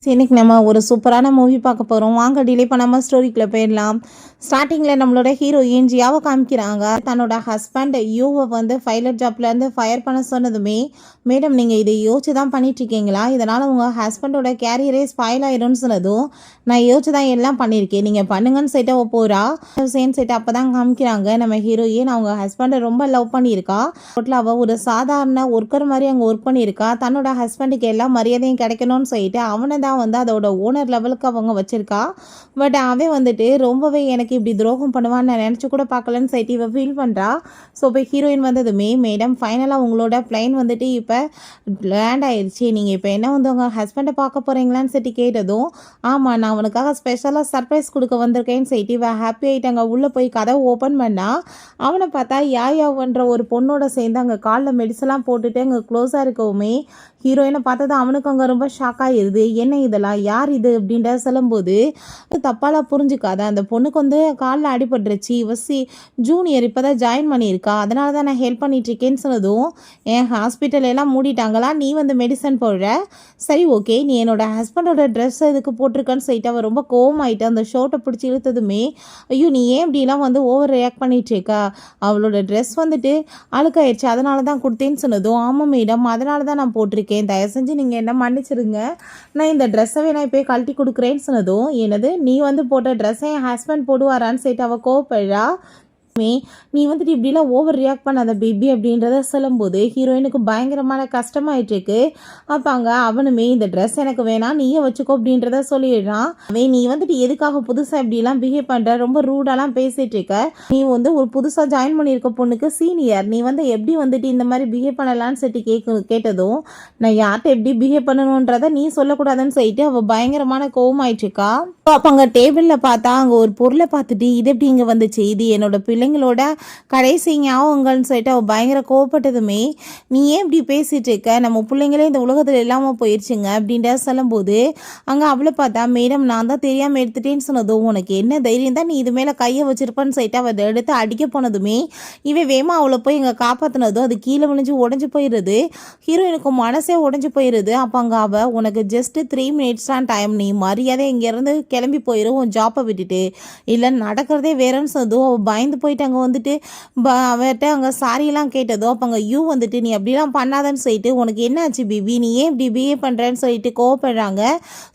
இன்னைக்கு நம்ம ஒரு சூப்பரான மூவி பார்க்க போகிறோம். வாங்க டிலே பண்ணாமல் ஸ்டோரிக்குள்ளே போயிடலாம். ஸ்டார்டிங்கில் நம்மளோட ஹீரோயின் ஜியாவை காமிக்கிறாங்க. தன்னோட ஹஸ்பண்ட் யூவை வந்து பைலட் ஜாப்லேருந்து ஃபயர் பண்ண சொன்னதுமே, மேடம் நீங்கள் இதை யோசிச்சு தான் பண்ணிட்டுருக்கீங்களா? இதனால் உங்கள் ஹஸ்பண்டோட கேரியரே ஸ்பாயில் ஆயிரும்னு சொன்னதும், நான் யோசிச்சு தான் எல்லாம் பண்ணியிருக்கேன், நீங்கள் பண்ணுங்கன்னு சைட்டை போகிறா சேம் சைட்டை அப்போ தான் காமிக்கிறாங்க. நம்ம ஹீரோயின் அவங்க ஹஸ்பண்டை ரொம்ப லவ் பண்ணியிருக்கா. டோட்டலாக அவள் ஒரு சாதாரண ஒர்க்கர் மாதிரி அங்கே ஒர்க் பண்ணியிருக்கா. தன்னோட ஹஸ்பண்டுக்கு எல்லா மரியாதையும் கிடைக்கணும்னு சொல்லிட்டு அவனை தான் வந்து அதோட ஓனர் லெவலுக்கு அவங்க வச்சிருக்கா. பட் அவன் வந்துட்டு ரொம்பவே எனக்கு இப்படி துரோகம் பண்ணுவான்னு நான் நினச்சி கூட பார்க்கலன்னு சொல்லிட்டு இவ ஃபீல் பண்ணுறா. ஸோ இப்போ ஹீரோயின் வந்ததுமே, மேடம் ஃபைனலாக உங்களோட பிளைன் வந்துட்டு இப்போ லேண்ட் ஆயிடுச்சு, நீங்கள் இப்போ என்ன வந்து உங்கள் ஹஸ்பண்டை பார்க்க போகிறீங்களான்னு சொல்லிட்டு கேட்டதும், ஆமாம் நான் அவனுக்காக ஸ்பெஷலாக சர்ப்ரைஸ் கொடுக்க வந்திருக்கேன்னு சொல்லிட்டு இவ ஹாப்பி ஆகிட்டாங்க. உள்ளே போய் கதவை ஓப்பன் பண்ணா அவனை பார்த்தா யாயாவன்ற ஒரு பொண்ணோட சேர்ந்து அங்கே காலில் மெடிசெல்லாம் போட்டுட்டு அங்கே க்ளோஸாக இருக்கவுமே ஹீரோயினை பார்த்தது அவனுக்கு அங்கே ரொம்ப ஷாக் ஆகிடுது. என்ன இதெல்லாம் யார் இது அப்படின்ற சொல்லும்போது தப்பாலாம் புரிஞ்சுக்காத, அந்த பொண்ணுக்கு வந்து காலில் அடிபட்டுருச்சு, இவசி ஜூனியர் இப்போ தான் ஜாயின் பண்ணியிருக்கா, அதனால தான் நான் ஹெல்ப் பண்ணிட்டுருக்கேன்னு சொன்னதும், என் ஹாஸ்பிட்டல் எல்லாம் மூடிட்டாங்களா, நீ வந்து மெடிசன் போடுற, சரி ஓகே நீ என்னோட ஹஸ்பண்டோட ட்ரெஸ் எதுக்கு போட்டிருக்கான்னு சொல்லிட்டு அவள் ரொம்ப கோவமாயிட்டு அந்த ஷர்ட்டை பிடிச்சி இழுத்ததுமே, ஐயோ நீ ஏன் இப்படிலாம் வந்து ஓவர் ரியாக்ட் பண்ணிட்டுருக்கா, அவளோட ட்ரெஸ் வந்துட்டு அழுக்காயிடுச்சு அதனால தான் கொடுத்தேன்னு சொன்னதும், ஆமாம் மேடம் அதனால தான் நான் போட்டிருக்கேன், தயவு செஞ்சு நீங்கள் என்ன மன்னிச்சிருங்க, நான் இந்த ட்ரெஸ்ஸை நான் இப்போ கழட்டி கொடுக்குறேன்னு சொன்னதும், என்னது நீ வந்து போட்ட ட்ரெஸ்ஸை என் ஹஸ்பண்ட் போடுவாரான்னு சொல்லிட்டு அவள் கோவப்படுறா. நீ வந்துட்டு இப்படிலாம் ஓவர் ரியாக்ட் பண்ணாத பேபி அப்படின்றத சொல்லும்போது ஹீரோயினுக்கு பயங்கரமான கஷ்டமாயிட்டு இருக்கு. அப்போ அங்கே அவனுமே இந்த ட்ரெஸ் எனக்கு வேணாம் நீயே வச்சுக்கோ அப்படின்றத சொல்லிடுறான். அவன் நீ வந்துட்டு எதுக்காக புதுசாக இப்படிலாம் பிஹேவ் பண்ணுற, ரொம்ப ரூடாலாம் பேசிகிட்டு இருக்க, நீ வந்து ஒரு புதுசாக ஜாயின் பண்ணியிருக்க பொண்ணுக்கு சீனியர், நீ வந்து எப்படி வந்துட்டு இந்த மாதிரி பிஹேவ் பண்ணலான்னு சொல்லிட்டு கேட்டதும், நான் யார்கிட்ட எப்படி பிஹேவ் பண்ணணுன்றதை நீ சொல்லக்கூடாதுன்னு சொல்லிட்டு அவள் பயங்கரமான கோவமாயிட்டு இருக்கா. அப்போ அங்கே டேபிளில் பார்த்தா அங்கே ஒரு பொருளை பார்த்துட்டு இது எப்படி இங்கே வந்துச்சு, இது என்னோட பிள்ளைங்களோட கடைசி ஞாபகங்கள்னு சொல்லிட்டு அவள் பயங்கர கோவப்பட்டதுமே, நீ ஏன் இப்படி பேசிகிட்டு இருக்க, நம்ம பிள்ளைங்களே இந்த உலகத்தில் இல்லாமல் போயிடுச்சுங்க அப்படின்ற சொல்லும்போது, அங்கே அவளை பார்த்தா மேடம் நான் தான் தெரியாமல் எடுத்துட்டேன்னு சொன்னதும், உனக்கு என்ன தைரியம் தான் நீ இது மேலே கையை வச்சிருப்பான்னு சொல்லிட்டு அவள் எடுத்து அடிக்க போனதுமே, இவன் வேமா அவளை போய் இங்கே காப்பாற்றினதும் அது கீழே விழுந்து உடஞ்சி போயிடுது. ஹீரோயினுக்கு மனசே உடஞ்சி போயிடுது. அப்போ அங்கே அவள் உனக்கு ஜஸ்ட்டு 3 minutes தான் டைம், நீ மரியாதை இங்கேருந்து கிளம்பி போயிடும் உன் ஜாப்பை விட்டுட்டு, இல்லை நடக்கிறதே வேறன்னு சொன்னதும் அவள் பயந்து போயிட்டு அங்கே வந்துட்டு அவர்கிட்ட அங்கே சாரியெல்லாம் கேட்டதோ, அப்போ அங்கே யூ வந்துட்டு நீ அப்படிலாம் பண்ணாதன்னு சொல்லிட்டு, உனக்கு என்னாச்சு பிபி நீ ஏன் இப்படி பிஹேவ் பண்ணுறேன்னு சொல்லிட்டு கோவப்படுறாங்க.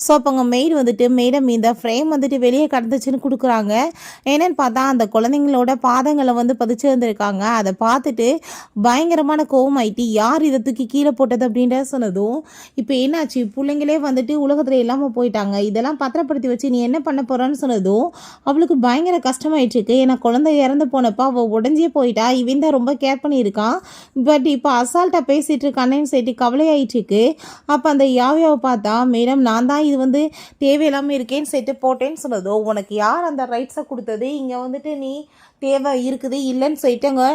ஸோ அப்போ அங்கே மெய்டு வந்துட்டு மேடம் இந்த ஃப்ரேம் வந்துட்டு வெளியே கடந்துச்சுன்னு கொடுக்குறாங்க. என்னன்னு பார்த்தா அந்த குழந்தைங்களோட பாதங்களை வந்து பதிச்சு வந்திருக்காங்க. அதை பார்த்துட்டு பயங்கரமான கோவமாயிட்டு யார் இதை தூக்கி கீழே போட்டது அப்படின்ற சொன்னதும், இப்போ என்னாச்சு பிள்ளைங்களே வந்துட்டு உலகத்தில் இல்லாமல் போயிட்டாங்க, இதெல்லாம் பத்திரப்படுத்தி வச்சு நீ என்ன பண்ண போகிறான்னு சொன்னதும் அவளுக்கு பயங்கர கஷ்டமாயிட்டுருக்கு. ஏன்னா குழந்தை இறந்து போனப்போ அவள் உடஞ்சே போயிட்டா, இவன் தான் ரொம்ப கேர் பண்ணியிருக்கான், பட் இப்போ அசால்ட்டாக பேசிகிட்டு இருக்கானேன்னு சொல்லிட்டு கவலையாயிட்டுருக்கு. அப்போ அந்த யாவையாவை பார்த்தா மேடம் நான் தான் இது வந்து தேவையில்லாமல் இருக்கேன்னு சொல்லிட்டு போட்டேன்னு சொன்னதோ, உனக்கு யார் அந்த ரைட்ஸை கொடுத்தது, இங்கே வந்துட்டு நீ தேவை இருக்குது இல்லைன்னு சொல்லிட்டு அங்கே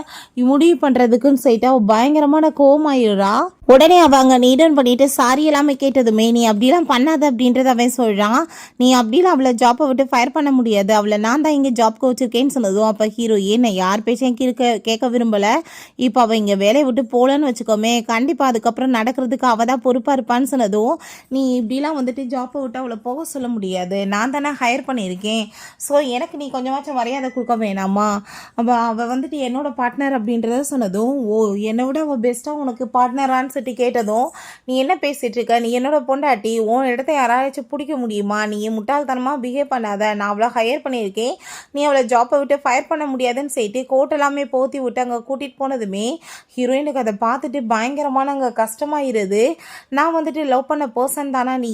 முடிவு பண்ணுறதுக்குன்னு சொல்லிட்டு அவள் பயங்கரமான கோவமாயிடுறா. உடனே அவள் அங்கே நீடன் பண்ணிட்டு சாரி எல்லாமே கேட்டதுமே, நீ அப்படிலாம் பண்ணாத அப்படின்றத அவன் சொல்கிறான். நீ அப்படிலாம் அவளை ஜாப்பை விட்டு ஃபயர் பண்ண முடியாது, அவளை நான் தான் இங்கே ஜாப்க்கு வச்சுருக்கேன்னு சொன்னதும், அப்போ ஹீரோயின் நான் யார் பேச்சையும் கேட்க விரும்பலை, இப்போ அவள் இங்கே வேலையை விட்டு போகலன்னு வச்சுக்கோமே, கண்டிப்பாக அதுக்கப்புறம் நடக்கிறதுக்கு அவள் தான் பொறுப்பாக இருப்பான்னு சொன்னதும், நீ இப்படிலாம் வந்துட்டு ஜாப்பை விட்டு அவளை போக சொல்ல முடியாது, நான் தானே ஹையர் பண்ணியிருக்கேன், ஸோ எனக்கு நீ கொஞ்சமாச்சும் மரியாதை கொடுக்க வேணாமா, அவள் வந்துட்டு என்னோட பார்ட்னர் அப்படின்றத சொன்னதும், ஓ என்னை விட அவள் பெஸ்ட்டாக உனக்கு பார்ட்னரான்னு சொல்லி கேட்டதும், நீ என்ன பேசிகிட்டு இருக்க, நீ என்னோட பொண்டாட்டி, உன் இடத்த யாராச்சும் பிடிக்க முடியுமா, நீ முட்டாள்தனமாக பிஹேவ் பண்ணாத, நான் அவளை ஹையர் பண்ணியிருக்கேன், நீ அவளை ஜாப்பை விட்டு ஃபயர் பண்ண முடியாதுன்னு சொல்லிட்டு கோட் எல்லாமே போற்றி விட்டு அங்கே கூட்டிகிட்டு போனதுமே ஹீரோயினுக்கு அதை பார்த்துட்டு பயங்கரமான அங்கே கஷ்டமாயிருது. நான் வந்துட்டு லவ் பண்ண பர்சன் தானா நீ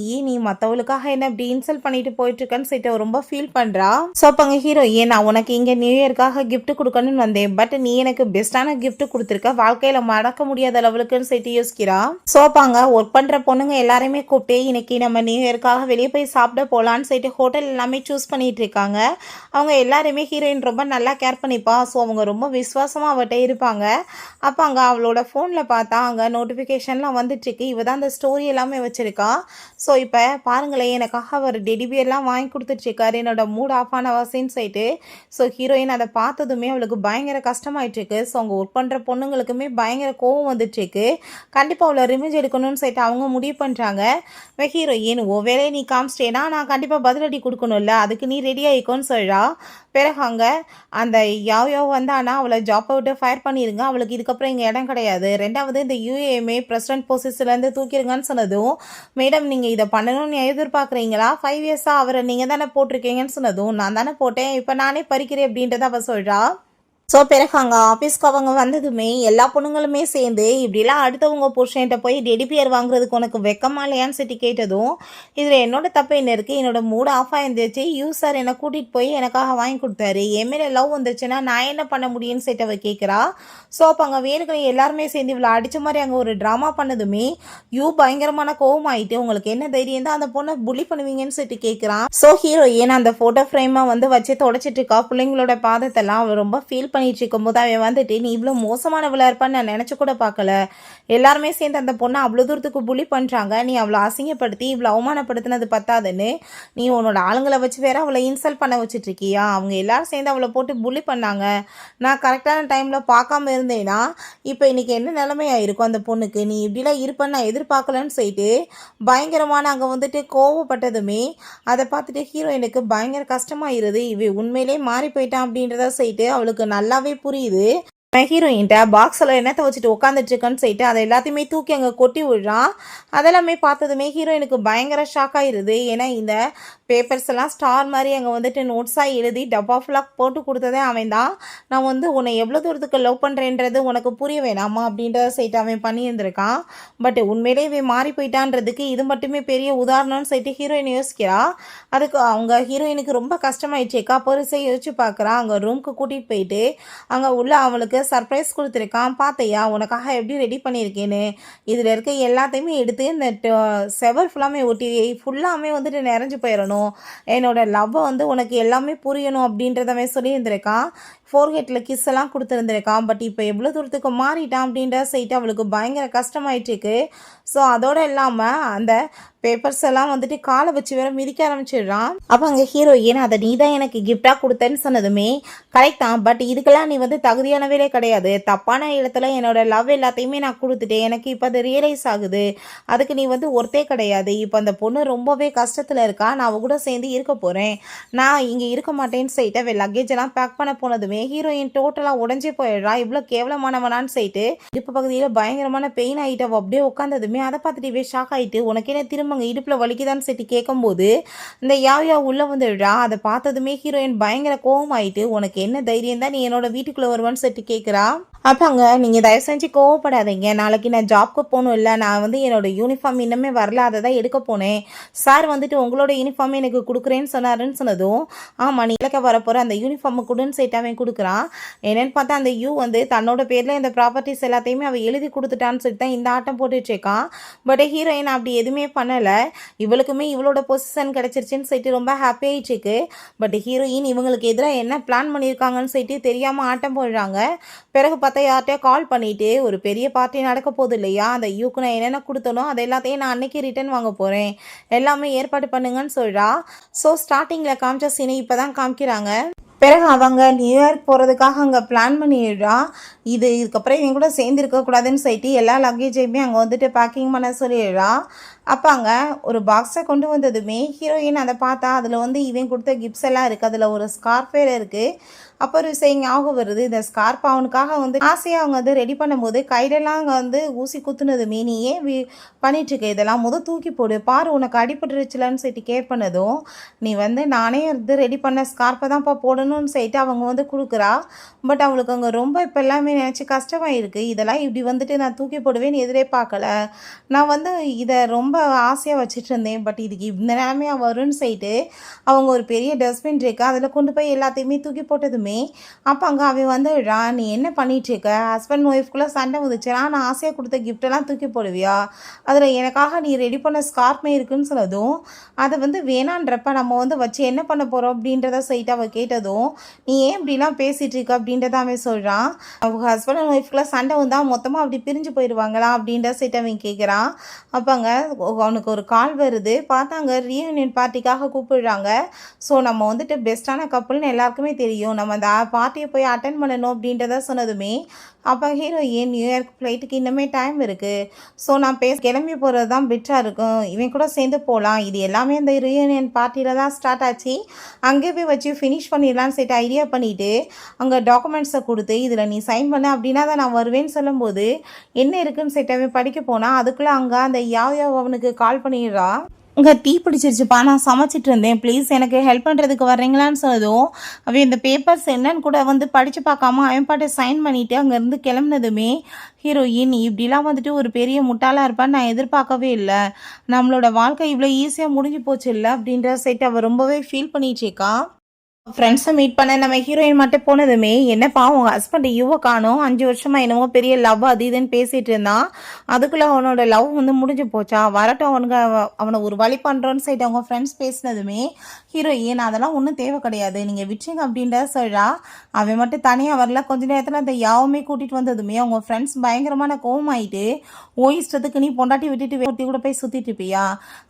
மற்றவளுக்காக என்ன இப்படி இன்சல்ட் பண்ணிட்டு போயிட்டுருக்கேன்னு சொல்லிட்டு ரொம்ப ஃபீல் பண்ணுறா. ஸோ அப்போ அங்கே ஹீரோயின் நான் உனக்கு இங்கே நியூ இயர்க்காக கிஃப்ட் கொடுக்கணும்னு வந்தேன், பட் நீ எனக்கு பெஸ்ட்டான கிஃப்ட் கொடுத்துருக்க, வாழ்க்கையில் மறக்க முடியாத லெவலுக்குன்னு சொல்லிட்டு யோசிக்கிறா. ஸோ அப்பாங்க ஒர்க் பண்ணுற பொண்ணுங்க எல்லாருமே கூப்பிட்டு இன்னைக்கு நம்ம நியூ இயர்க்காக வெளியே போய் சாப்பிட போகலான்னு சொல்லிட்டு ஹோட்டல் எல்லாமே சூஸ் பண்ணிட்டு இருக்காங்க. அவங்க எல்லாருமே ஹீரோயின் ரொம்ப நல்லா கேர் பண்ணிப்பா. ஸோ அவங்க ரொம்ப விசுவாசமாக அவட்ட இருப்பாங்க. அப்போ அங்கே அவளோட ஃபோனில் பார்த்தா அங்கே நோட்டிஃபிகேஷன்லாம் வந்துட்டுருக்கு, இவ தான் அந்த ஸ்டோரி எல்லாமே வச்சுருக்கா. ஸோ இப்போ பாருங்களேன் எனக்காக அவர் டெடிபியர்லாம் வாங்கி கொடுத்துட்ருக்காரு, என்னோட மூட் ஆஃப் ஆன வாசின்னு சொல்லிட்டு. ஸோ ஹீரோயின் அதை பார்த்ததுமே அவளுக்கு பயங்கர கஷ்டமாயிட்டுருக்கு. ஸோ அங்கே ஒர்க் பண்ணுற பொண்ணுங்களுக்குமே பயங்கர கோவம் வந்துட்டுருக்கு. கண்டிப்பாக அவளை ரிவெஞ்ச் எடுக்கணும்னு சொல்லிட்டு அவங்க முடிவு பண்ணுறாங்க. ஹீரோயின் உன் வேலையை நீ காமிச்சிட்டேன்னா நான் கண்டிப்பாக பதிலடி கொடுக்கணும்ல, அதுக்கு நீ ரெடி ஆகிக்கோன்னு சொல்கிறா. பிறகு அங்கே அந்த யாவோ வந்தானா அவளை ஜாப்பை விட்டு ஃபயர் பண்ணிடுங்க, அவளுக்கு இதுக்கப்புறம் இங்கே இடம் கிடையாது. ரெண்டாவது இந்த யூஏஎம்ஏ பிரசிடென்ட் பொசிஷன்லேருந்து தூக்கிடுங்கன்னு சொன்னதும், மேடம் நீங்கள் இதை பண்ணணும்னு எதிர்பார்க்குறீங்களா, 5 இயர்ஸாக அவரை நீங்கள் தானே போட்டிருக்கீங்கன்னு சொன்னதும், நான் தானே போட்டேன், இப்போ நானே பறிக்கிறேன் அப்படின்றத அவள் சொல்கிறா. ஸோ பிறகு அங்கே ஆஃபீஸ்க்கு அவங்க வந்ததுமே எல்லா பொண்ணுங்களுமே சேர்ந்து இப்படிலாம் அடுத்தவங்க புருஷன்கிட்ட போய் டெடிபியர் வாங்குறதுக்கு உனக்கு வெக்கமா இல்லையான்னு சொல்லி கேட்டதும், இதில் என்னோட தப்பு என்ன இருக்குது, என்னோட மூடு ஆஃப் ஆகிருந்துச்சு, சார் என்னை கூட்டிகிட்டு போய் எனக்காக வாங்கி கொடுத்தாரு, என் மேலே லவ் வந்துருச்சுன்னா நான் என்ன பண்ண முடியும்னு சொல்லிட்டு அவள் கேட்குறா. ஸோ அப்போ அங்கே வேணுக்கிற எல்லாருமே சேர்ந்து இவ்வளோ அடித்த மாதிரி அங்கே ஒரு ட்ராமா பண்ணதுமே பயங்கரமான கோவம் ஆகிட்டு, உங்களுக்கு என்ன தைரியம் தான் அந்த பொண்ணை புள்ளி பண்ணுவீங்கன்னு சொல்லிட்டு கேட்குறான். ஸோ ஹீரோயின் அந்த ஃபோட்டோ ஃப்ரேமை வந்து வச்சு தொடச்சிட்டு இருக்கா. பிள்ளைங்களோட பாதத்தெல்லாம் அவள் ரொம்ப ஃபீல் பண்ணிட்டு இருக்கும்போது அவன் வந்துட்டு, நீ இவ்வளோ மோசமானவளா இருப்பான்னு நான் நினச்சி கூட பார்க்கல, எல்லாருமே சேர்ந்து அந்த பொண்ணை அவ்வளோ தூரத்துக்கு புள்ளி பண்ணுறாங்க, நீ அவளை அசிங்கப்படுத்தி இவ்வளோ அவமானப்படுத்தினது பத்தாதுன்னு நீ உன்னோட ஆளுங்களை வச்சு வேற அவளை இன்சல்ட் பண்ண வச்சுட்டு இருக்கியா, அவங்க எல்லாரும் சேர்ந்து அவளை போட்டு புள்ளி பண்ணாங்க, நான் கரெக்டான டைமில் பார்க்காம இருந்தேன்னா இப்போ இன்னைக்கு என்ன நிலைமையாயிருக்கும் அந்த பொண்ணுக்கு, நீ இப்படிலாம் இருப்பேன்னு நான் எதிர்பார்க்கலன்னு சொல்லிட்டு பயங்கரமான அங்கே வந்துட்டு கோவப்பட்டதுமே அதை பார்த்துட்டு ஹீரோயினுக்கு பயங்கர கஷ்டமாயிருது. இவ உண்மையிலே மாறி போயிட்டான் அப்படின்றத சொல்லிட்டு அவளுக்கு நல்லாவே புரியுது. ஹீரோயின்ட்ட பாக்ஸில் என்னத்தை வச்சுட்டு உட்காந்துட்டு இருக்கேன்னு சொல்லிட்டு அதை எல்லாத்தையுமே தூக்கி அங்கே கொட்டி விடுறான். அதெல்லாமே பார்த்ததுமே ஹீரோயினுக்கு பயங்கர ஷாக் ஆகிடுது. ஏன்னா இந்த பேப்பர்ஸ் எல்லாம் ஸ்டார் மாதிரி அங்கே வந்துட்டு நோட்ஸாக எழுதி டப்பா ஃபுல்லாக போட்டு கொடுத்ததே அவன் தான். நான் வந்து உன்னை எவ்வளோ தூரத்துக்கு லவ் பண்ணுறேன்றது உனக்கு புரிய வேணாமா அப்படின்றத சொல்லிட்டு அவன் பண்ணியிருந்திருக்கான். பட் உண்மையிலே இவன் மாறி போயிட்டான்றதுக்கு இது மட்டுமே பெரிய உதாரணம்னு சொல்லிட்டு ஹீரோயின் யோசிக்கிறா. அதுக்கு அவங்க ஹீரோயினுக்கு ரொம்ப கஷ்டமாயிடுச்சேக்கா பெருசை யோசிச்சு பார்க்குறான். அங்கே ரூமுக்கு கூட்டிகிட்டு போயிட்டு அங்கே உள்ள அவளுக்கு சர்ப்ரைஸ் கொடுத்துருக்கான். பார்த்தையா உனக்காக எப்படி ரெடி பண்ணியிருக்கேன்னு, இதில் இருக்க எல்லாத்தையுமே எடுத்து இந்த செவர் ஃபுல்லாமே ஒட்டி ஃபுல்லாமே வந்துட்டு நிறைஞ்சு போயிடணும், என்னோட லவ்வை வந்து உனக்கு எல்லாமே புரியணும் அப்படின்றதவே சொல்லியிருந்திருக்கான். ஃபோர்ஹெட்டில் கிஸ் எல்லாம் கொடுத்துருந்துருக்கான். பட் இப்போ எவ்வளோ தூரத்துக்கு மாறிட்டான் அப்படின்ற சைட்டு அவளுக்கு பயங்கர கஷ்டமாயிட்டுருக்கு. ஸோ அதோடு இல்லாமல் அந்த பேப்பர்ஸ் எல்லாம் வந்துட்டு காலை வச்சு வேற மிதிக்க ஆரம்பிச்சிடுறான். அப்போ அங்கே ஹீரோயின் அதை நீ தான் எனக்கு கிஃப்டாக கொடுத்தேன்னு சொன்னதுமே கரெக்ட் தான், பட் இதுக்கெல்லாம் நீ வந்து தகுதியானவே கிடையாது, தப்பான இடத்துல என்னோட லவ் எல்லாத்தையுமே நான் கொடுத்துட்டேன், எனக்கு இப்போ அது ரியலைஸ் ஆகுது, அதுக்கு நீ வந்து ஒருத்தே கிடையாது, இப்போ அந்த பொண்ணு ரொம்பவே கஷ்டத்தில் இருக்கா, நான் அவ கூட சேர்ந்து இருக்க போகிறேன், நான் இங்கே இருக்க மாட்டேன்னு சொல்லிட்டு அவள் லக்கேஜ் எல்லாம் பேக் பண்ண போனதுமே ஹீரோயின் டோட்டலாக உடஞ்சி போயிடுறா. இவ்வளோ கேவலமானவனான்னு சொல்லிட்டு இடுப்பு பகுதியில் பயங்கரமான பெயின் ஆகிட்டு அவள் அப்படியே உட்காந்ததுமே அதை பார்த்துட்டு இவே ஷாக் ஆகிட்டு, உனக்கு என்ன திரும்ப இடுப்பில் வலிக்குதான்னு சொல்லிட்டு கேட்கும்போது இந்த யாவையா உள்ளே வந்துடுறா. அதை பார்த்ததுமே ஹீரோயின் பயங்கர கோவம் ஆகிட்டு, உனக்கு என்ன தைரியம் தான் நீ என்னோட வீட்டுக்குள்ளே வருவான்னு சொல்லிட்டு கேட்குறா. அப்பாங்க நீங்கள் தயவு செஞ்சு கோவப்படாதீங்க, நாளைக்கு நான் ஜாப்க்கு போகணும், இல்லை நான் வந்து என்னோட யூனிஃபார்ம் இன்னுமே வரல, அதை தான் எடுக்க போனேன், சார் வந்துட்டு உங்களோட யூனிஃபார்ம் எனக்கு கொடுக்குறேன்னு சொன்னாருன்னு சொன்னதும், ஆமாம் நீ இலக்க வரப்போகிற அந்த யூனிஃபார்மை கொடுன்னு சொல்லிட்டு அவன் கொடுக்குறான். என்னென்னு பார்த்தா அந்த வந்து தன்னோட பேரில் இந்த ப்ராப்பர்ட்டிஸ் எல்லாத்தையுமே அவள் எழுதி கொடுத்துட்டான்னு சொல்லிட்டு தான் இந்த ஆட்டம் போட்டுட்ருக்கான். பட் ஹீரோயின் அப்படி எதுவுமே பண்ணலை, இவளுக்குமே இவளோட பொசிஷன் கிடச்சிருச்சுன்னு சொல்லிட்டு ரொம்ப ஹாப்பி ஆகிட்டுருக்கு. பட் ஹீரோயின் இவங்களுக்கு எதிராக என்ன பிளான் பண்ணியிருக்காங்கன்னு சொல்லிட்டு தெரியாமல் ஆட்டம் போடுறாங்க. பிறகு பார்த்தா யார்கிட்டயோ கால் பண்ணிவிட்டு ஒரு பெரிய பார்ட்டி நடக்க போகுது இல்லையா, அந்த யூக்கு நான் என்னென்ன கொடுத்தனோ அது எல்லாத்தையும் நான் அன்னைக்கு ரிட்டர்ன் வாங்க போகிறேன், எல்லாமே ஏற்பாடு பண்ணுங்கன்னு சொல்கிறா. ஸோ ஸ்டார்டிங்கில் காமிச்ச சீனை இப்போ தான் காமிக்கிறாங்க. பிறகு அவங்க நியூயார்க் போகிறதுக்காக அங்கே பிளான் பண்ணிடுறா. இதுக்கப்புறம் இவங்க கூட சேர்ந்து இருக்கக்கூடாதுன்னு சொல்லிட்டு எல்லா லக்கேஜையுமே அங்கே வந்துட்டு பேக்கிங் பண்ண சொல்லிடுறா. அப்போ அங்கே ஒரு பாக்ஸை கொண்டு வந்ததுமே ஹீரோயின் அதை பார்த்தா அதில் வந்து இவன் கொடுத்த கிஃப்ட்ஸ் எல்லாம் இருக்குது, அதில் ஒரு ஸ்கார்ஃப் வேறு இருக்குது. அப்போ ஒரு விஷயம் ஞாபகம் வருது, இந்த ஸ்கார்ப் அவனுக்காக வந்து ஆசையாக அவங்க வந்து ரெடி பண்ணும்போது கையிலெல்லாம் அங்கே வந்து ஊசி குத்துனதுமே நீ ஏன் பண்ணிட்டுருக்க, இதெல்லாம் தூக்கி போடு பாரு உனக்கு அடிபட்டுருச்சுலன்னு சொல்லிட்டு கேர் பண்ணதும், நீ வந்து நானே வந்து ரெடி பண்ண ஸ்கார்ப்பை தான்ப்பா போடணும்னு சொல்லிட்டு அவங்க வந்து கொடுக்குறா. பட் அவளுக்கு அங்கே ரொம்ப இப்போ எல்லாமே நினச்சி கஷ்டமாக இருக்குது, இதெல்லாம் இப்படி வந்துட்டு நான் தூக்கி போடுவேன்னு எதிரே பார்க்கல, நான் வந்து இதை ரொம்ப ஆசையாக வச்சுட்டு இருந்தேன், பட் இதுக்கு இந்த நிலைமையாக வரும்னு சொல்லிட்டு அவங்க ஒரு பெரிய டஸ்ட்பின் இருக்கு அதில் கொண்டு போய் எல்லாத்தையுமே தூக்கி போட்டதுமே அப்போ அங்கே அவன் வந்துடுறா. நீ என்ன பண்ணிகிட்ருக்க, ஹஸ்பண்ட் ஒய்ஃப்குள்ளே சண்டை வந்துச்சுன்னா நான் ஆசையாக கொடுத்த கிஃப்டெல்லாம் தூக்கி போடுவியா, அதில் எனக்காக நீ ரெடி பண்ண ஸ்கார்ஃப்மே இருக்குன்னு சொன்னதும் அதை வந்து வேணான்றப்ப நம்ம வந்து வச்சு என்ன பண்ண போகிறோம் அப்படின்றத சொல்லிட்டு அவள் கேட்டதும் சொன்னதும் நீ ஏன் இப்படிலாம் பேசிகிட்டு இருக்க அப்படின்றத அவன் சொல்கிறான். அவங்க ஹஸ்பண்ட் அண்ட் ஒய்ஃப்குலாம் சண்டை வந்தால் மொத்தமாக அப்படி பிரிஞ்சு போயிடுவாங்களா அப்படின்ற சைட் அவன் கேட்குறான். அப்போங்க அவனுக்கு ஒரு கால் வருது. பார்த்தாங்க ரீயூனியன் பார்ட்டிக்காக கூப்பிடுறாங்க. ஸோ நம்ம வந்துட்டு பெஸ்ட்டான கப்புள்னு எல்லாருக்குமே தெரியும். நம்ம அந்த பார்ட்டியை போய் அட்டன் பண்ணணும் அப்படின்றத சொன்னதுமே அப்போ ஹீரோயின் நியூயார்க் ஃப்ளைட்டுக்கு இன்னுமே டைம் இருக்குது. ஸோ நான் கிளம்பி போகிறது தான் பெட்டராக இருக்கும். இவன் கூட சேர்ந்து போகலாம். இது எல்லாமே இந்த ரீயூனியன் பார்ட்டியில் தான் ஸ்டார்ட் ஆச்சு. அங்கே போய் வச்சு ஃபினிஷ் பண்ணிடலான்னு சொல்லிட்டு ஐடியா பண்ணிவிட்டு அங்கே டாக்குமெண்ட்ஸை கொடுத்து இதில் நீ சைன் பண்ண அப்படின்னா தான் நான் வருவேன்னு சொல்லும்போது என்ன இருக்குன்னு சொல்லிட்டு அவன் படிக்க போனால் அதுக்குள்ளே அங்கே அந்த யாவ் அவனுக்கு கால் பண்ணிடுறா. இங்கே டீ பிடிச்சிருச்சுப்பா, நான் சமைச்சிட்டு இருந்தேன், ப்ளீஸ் எனக்கு ஹெல்ப் பண்ணுறதுக்கு வர்றீங்களான்னு சொன்னதும் அவன் இந்த பேப்பர்ஸ் என்னன்னு கூட வந்து படித்து பார்க்காம அவன் பாட்டை சைன் பண்ணிவிட்டு அங்கேருந்து கிளம்புனதுமே ஹீரோயின் இப்படிலாம் வந்துட்டு ஒரு பெரிய முட்டாளாக இருப்பான்னு நான் எதிர்பார்க்கவே இல்லை. நம்மளோட வாழ்க்கை இவ்வளோ ஈஸியாக முடிஞ்சு போச்சு இல்லை அப்படின்ற சைட் அவள் ரொம்பவே ஃபீல் பண்ணிட்டுருக்கா. ஃப்ரெண்ட்ஸை மீட் பண்ண நம்ம ஹீரோயின் மட்டும் போனதுமே என்னப்பா உங்கள் ஹஸ்பண்ட் யுவ காணும் 5 வருஷமாக என்னவோ பெரிய லவ் அது இதுன்னு பேசிகிட்டு இருந்தான். அதுக்குள்ளே அவனோட லவ் வந்து முடிஞ்சு போச்சா, வரட்டும் அவனை ஒரு வழி பண்ணுறோன்னு சொல்லிட்டு அவங்க ஃப்ரெண்ட்ஸ் பேசினதுமே ஹீரோயின் அதெல்லாம் ஒன்றும் தேவை கிடையாது, நீங்கள் விட்டுருங்க அப்படின்ற சொல்கிறா. அவன் மட்டும் தனியாக வரல. கொஞ்ச நேரத்தில் அந்த யாவுமே கூட்டிகிட்டு வந்ததுமே அவங்க ஃப்ரெண்ட்ஸ் பயங்கரமான கோவமாயிட்டு இஷ்டத்துக்கு நீ பொண்டாட்டி விட்டுட்டு ஒருத்தி கூட போய் சுற்றிட்டு இருப்பியா,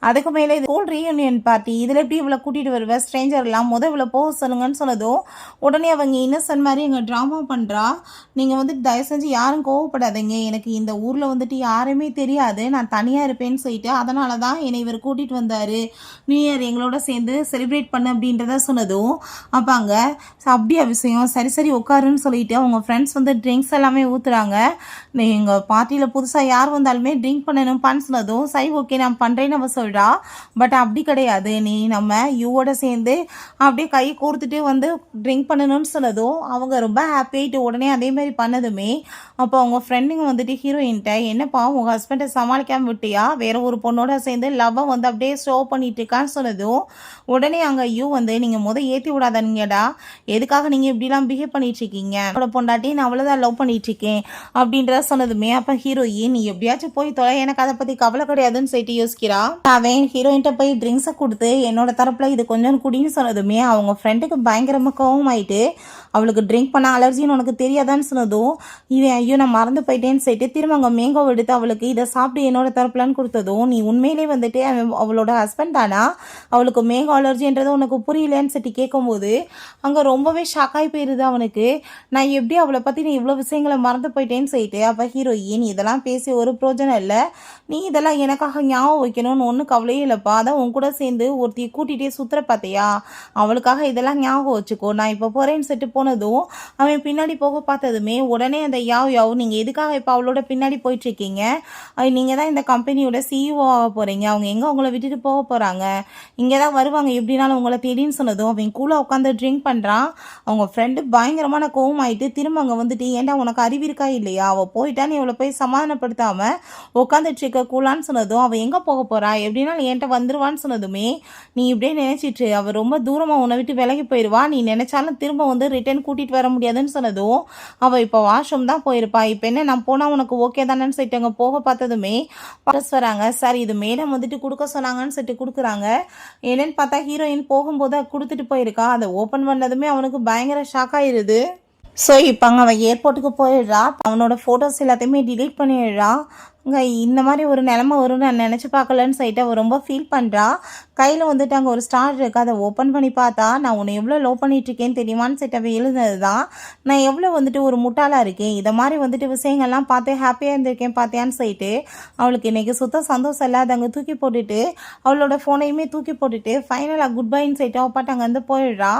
அதுக்கு மேலே இது ஸ்கூல் ரீயூனியன் பார்ட்டி, இதில் எப்படி இவ்வளோ கூட்டிகிட்டு வருவேன், ஸ்ட்ரேஞ்சர்லாம் இவ்வளோ போக சொல்லுங்கன்னு சொன்னதும் உடனே அவங்க இன்னசென்ட் மாதிரி எங்கள் ட்ராமா பண்ணுறா. நீங்கள் வந்துட்டு தயவு செஞ்சு யாரும் கோவப்படாதீங்க, எனக்கு இந்த ஊரில் வந்துட்டு யாருமே தெரியாது, நான் தனியாக இருப்பேன்னு சொல்லிட்டு அதனால தான் என்னை இவர் கூட்டிகிட்டு வந்தார், நியூ இயர் எங்களோட சேர்ந்து செலிப்ரேட் பண்ணு அப்படின்றத சொன்னதும் அப்பாங்க அப்படியா விஷயம், சரி சரி உட்காருன்னு சொல்லிட்டு அவங்க ஃப்ரெண்ட்ஸ் வந்து ட்ரிங்க்ஸ் எல்லாமே ஊற்றுறாங்க. எங்கள் பார்ட்டியில் புதுசாக யார் வந்தாலுமே ட்ரிங்க் பண்ணணும்ப்பான்னு சொன்னதும் சரி ஓகே நான் பண்ணுறேன்னு அவள் சொல்கிறா. பட் அப்படி கிடையாது, நீ நம்ம யூவோட சேர்ந்து அப்படியே கை கோர்த்துட்டு வந்து ட்ரிங்க் பண்ணணும்னு சொன்னதும் அவங்க ரொம்ப ஹாப்பியாகிட்டு உடனே அதே மாதிரி பண்ணதுமே அப்போ அவங்க ஃப்ரெண்டுங்க வந்துட்டு ஹீரோயின்ட்ட என்னப்பா உங்கள் ஹஸ்பண்டை சமாளிக்காமல் விட்டியா, வேற ஒரு பொண்ணோட சேர்ந்து லவ்வை வந்து அப்படியே ஷோ பண்ணிட்டு இருக்கான்னு சொன்னதும் உடனே அங்கே யூ வந்து நீங்கள் ஏற்றி விடாதீங்கடா, எதுக்காக நீங்கள் இப்படிலாம் பிஹேவ் பண்ணிட்டு இருக்கீங்க, என்னோட பொண்டாட்டி நான் அவ்வளோதான் லவ் பண்ணிட்டு இருக்கேன் அப்படின்ற சொன்னதுமே அப்போ ஹீரோயின் நீ எப்படியாச்சும் போய் தொலை, எனக்கு அதை பற்றி கவலை கிடையாதுன்னு சொல்லிட்டு யோசிக்கிறா. அவன் ஹீரோயின்ட்ட போய் ட்ரிங்க்ஸை கொடுத்து என்னோட தரப்பில் இது கொஞ்சம் குடின்னு சொன்னதுமே அவங்க ஃப்ரெண்டுக்கு பயங்கரமாக கோவம் ஆயிட்டு அவளுக்கு ட்ரிங்க் பண்ண அலர்ஜின்னு உனக்கு தெரியாதான்னு சொன்னதும் இவன் ஐயோ நான் மறந்து போயிட்டேன்னு சொல்லிட்டு திரும்ப அங்கே மேங்கோ எடுத்து அவளுக்கு இதை சாப்பிட்டு என்னோட தரப்புலன்னு கொடுத்ததும் நீ உண்மையிலே வந்துட்டு அவளோட ஹஸ்பண்ட் தானா, அவளுக்கு மேங்கோ அலர்ஜின்றது உனக்கு புரியலன்னு சொல்லிட்டு கேட்கும்போது அங்கே ரொம்பவே ஷாக்காகி போயிடுது அவனுக்கு. நான் எப்படி அவளை பற்றி நீ இவ்வளோ விஷயங்களை மறந்து போயிட்டேன்னு சொல்லிட்டு அப்போ ஹீரோயின் இதெல்லாம் பேசி ஒரு பிரோஜனம் இல்லை, நீ இதெல்லாம் எனக்காக ஞாபகம் வைக்கணும்னு ஒன்றும் கவலையே இல்லைப்பா, அதான் உன் கூட சேர்ந்து ஒருத்தி கூட்டிகிட்டே சுற்றுற பார்த்தியா, அவளுக்காக இதெல்லாம் ஞாபகம் வச்சுக்கோ, நான் இப்போ போகிறேன்னு சொல்லிட்டு போனதும் அவன் பின்னாடி போக பார்த்ததுமே உடனே அந்த யாவ் நீங்கள் எதுக்காக இப்போ அவளோட பின்னாடி போயிட்டுருக்கீங்க, நீங்கள் தான் இந்த கம்பெனியோட சிஇஓ ஆக போகிறீங்க, அவங்க எங்கே உங்களை விட்டுட்டு போக போகிறாங்க, இங்கே தான் வருவாங்க எப்படினாலும் உங்களை தேடின்னு சொன்னதும் அவன் கூலாக உட்காந்து ட்ரிங்க் பண்ணுறான். அவங்க ஃப்ரெண்டு பயங்கரமான கோவம் ஆகிட்டு திரும்ப அங்கே வந்துட்டு ஏன்டா உனக்கு அறிவு இருக்கா இல்லையா, அவள் போயிட்டான்னு இவளை போய் சமாதானப்படுத்தாமல் உட்காந்துட்டு இருக்க கூலான்னு சொன்னதும் அவள் எங்கே போக போகிறா எப்படின்னாலும் என்கிட்ட வந்துடுவான்னு சொன்னதுமே நீ இப்படியே நினச்சிட்டு அவள் ரொம்ப தூரமாக உன்னை விட்டு விலகி போயிடுவா, நீ நினச்சாலும் திரும்ப வந்து ரிட்டர்ன் கூட்டிகிட்டு வர முடியாதுன்னு சொன்னதும் அவள் இப்போ வாஷ்ரூம் தான் போயிருப்பா, இப்போ என்ன நான் போனால் உனக்கு ஓகே தானேன்னு சொல்லிட்டு அங்கே போக பார்த்ததுமே பர்ஸ் வராங்க. சார் இது மேடம் வந்துட்டு கொடுக்க சொன்னாங்கன்னு சொல்லிட்டு கொடுக்குறாங்க. என்னன்னு பார்த்தா ஹீரோயின் போகும்போது கொடுத்துட்டு போயிருக்கா. அதை ஓப்பன் பண்ணதுமே அவனுக்கு பயங்கர ஷாக் ஆயிடுது. ஸோ இப்போ அங்கே அவன் ஏர்போர்ட்டுக்கு போயிடுறா. அவனோட ஃபோட்டோஸ் எல்லாத்தையுமே டிலீட் பண்ணிடுறா. அங்கே இந்த மாதிரி ஒரு நிலமை வரும்னு நான் நினச்சி பார்க்கலன்னு சொல்லிட்டு அவள் ரொம்ப ஃபீல் பண்ணுறா. கையில் வந்துட்டு அங்கே ஒரு ஸ்டார் இருக்குது, அதை ஓப்பன் பண்ணி பார்த்தா நான் உன்னை எவ்வளோ லவ் பண்ணிகிட்ருக்கேன்னு தெரியுமான்னு சொல்லிட்டு அவள் எழுதுனது தான். நான் எவ்வளோ வந்துட்டு ஒரு முட்டாளாக இருக்கேன், இதை மாதிரி வந்துட்டு விஷயங்கள்லாம் பார்த்து ஹாப்பியாக இருந்திருக்கேன் பார்த்தியான்னு சொல்லிட்டு அவளுக்கு இன்றைக்கி சுத்தம் சந்தோஷம் இல்லை. அதை அங்கே தூக்கி போட்டுட்டு அவளோட ஃபோனையுமே தூக்கி போட்டுட்டு ஃபைனலாக குட் பைன்னு சொல்லிட்டு அவள் பாட்டு அங்கே வந்து போயிடுறா.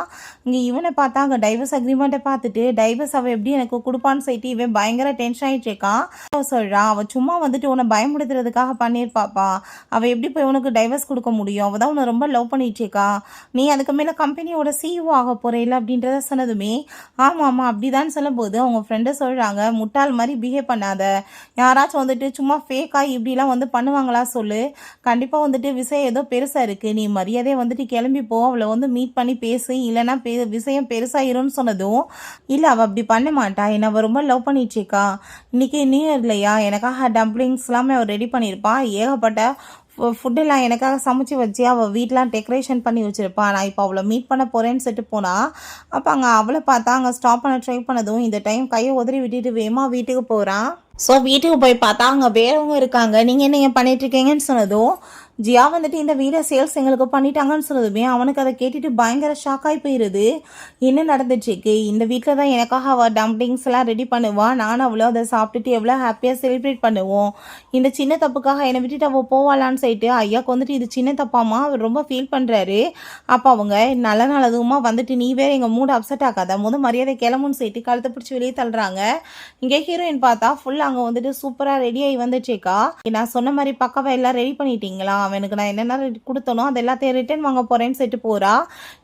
இங்கே இவனை பார்த்தா அங்கே டைவர்ஸ் அக்ரிமெண்ட்டை பார்த்துட்டு டைவர்ஸ் அவள் எப்படி எனக்கு கொடுப்பான்னு சொல்லிட்டு இவன் பயங்கர டென்ஷன் ஆகிட்டு இருக்கான். அவள் சொல்கிறான் அவள் சும்மா வந்துட்டு உன்னை பயமுடுத்துறதுக்காக பண்ணியிருப்பாப்பா, அவள் எப்படி போய் உனக்கு டைவர்ஸ் கொடுக்க முடியும், அவள் தான் உன்னை ரொம்ப லவ் பண்ணிட்டு இருக்கா, நீ அதுக்கு மேலே கம்பெனியோட சிஇஓ ஆக போகிறேல அப்படின்றத சொன்னதுமே ஆமாம் ஆமாம் அப்படிதான் சொல்லும்போது அவங்க ஃப்ரெண்டை சொல்கிறாங்க முட்டாள் மாதிரி பிஹேவ் பண்ணாத, யாராச்சும் வந்துட்டு சும்மா ஃபேக்காக இப்படிலாம் வந்து பண்ணுவாங்களா சொல்லு, கண்டிப்பாக வந்துட்டு விஷயம் ஏதோ பெருசாக இருக்குது, நீ மரியாதையை வந்துட்டு கிளம்பி போ, அவளை வந்து மீட் பண்ணி பேசு, இல்லைன்னா விஷயம் பெருசாகிரும்னு சொன்னதும் இல்லை அவள் அப்படி பண்ண மாட்டா, என்னை அவள் ரொம்ப லவ் பண்ணிட்டு இருக்கா, இன்றைக்கி நியூ இயர் இல்லையா எனக்காக டம்ப்ளிங்ஸ் எல்லாமே அவள் ரெடி பண்ணியிருப்பா, ஏகப்பட்ட ஃபுட்டெல்லாம் எனக்காக சமைச்சு வச்சு அவள் வீட்டெலாம் டெக்கரேஷன் பண்ணி வச்சுருப்பா. நான் இப்போ அவளை மீட் பண்ண போகிறேன்னு சொல்லிட்டு போனா. அப்போ அங்கே அவளை பார்த்தா அங்கே ஸ்டாப் பண்ண ட்ரை பண்ணதும் இந்த டைம் கையை உதறி விட்டுட்டு வேகமாக வீட்டுக்கு போகிறான். ஸோ வீட்டுக்கு போய் பார்த்தா அங்கே வேறவங்க இருக்காங்க. நீங்கள் என்ன பண்ணிகிட்ருக்கீங்கன்னு சொன்னதும் ஜியா வந்துட்டு இந்த வீடை சேல்ஸ் எங்களுக்கு பண்ணிட்டாங்கன்னு சொன்னதுமே அவனுக்கு அதை கேட்டுட்டு பயங்கர ஷாக்காகி போயிடுது. என்ன நடந்துட்டுருக்கு, இந்த வீட்டில் தான் எனக்காக அவள் டம்ப்ளிங்ஸ் எல்லாம் ரெடி பண்ணுவாள், நானும் அவ்வளோ அதை சாப்பிட்டுட்டு எவ்வளோ ஹாப்பியாக செலிப்ரேட் பண்ணுவோம். இந்த சின்ன தப்புக்காக என்னை விட்டுட்டு அவள் போவாளான்னு சொல்லிட்டு ஐயாவுக்கு வந்துட்டு இது சின்ன தப்பாமா அவர் ரொம்ப ஃபீல் பண்ணுறாரு. அப்போ அவங்க நல்லதுமா வந்துட்டு நீ வேறு எங்கள் மூடு அப்செட் ஆகாத, மரியாதை கிளம்புன்னு சொல்லிட்டு கழுத்தை பிடிச்சி வெளியே தள்ளுறாங்க. இங்கே ஹீரோயின் பார்த்தா ஃபுல்லாக அங்கே வந்துட்டு சூப்பராக ரெடி ஆகி வந்துச்சேக்கா. நான் சொன்ன மாதிரி பக்காவாக எல்லாம் ரெடி பண்ணிட்டீங்களா, அவனுக்கு நான் என்னென்ன கொடுத்தனோ அது எல்லாத்தையும் ரிட்டர்ன் வாங்க போகிறேன்னு சொல்லிட்டு போகிறா.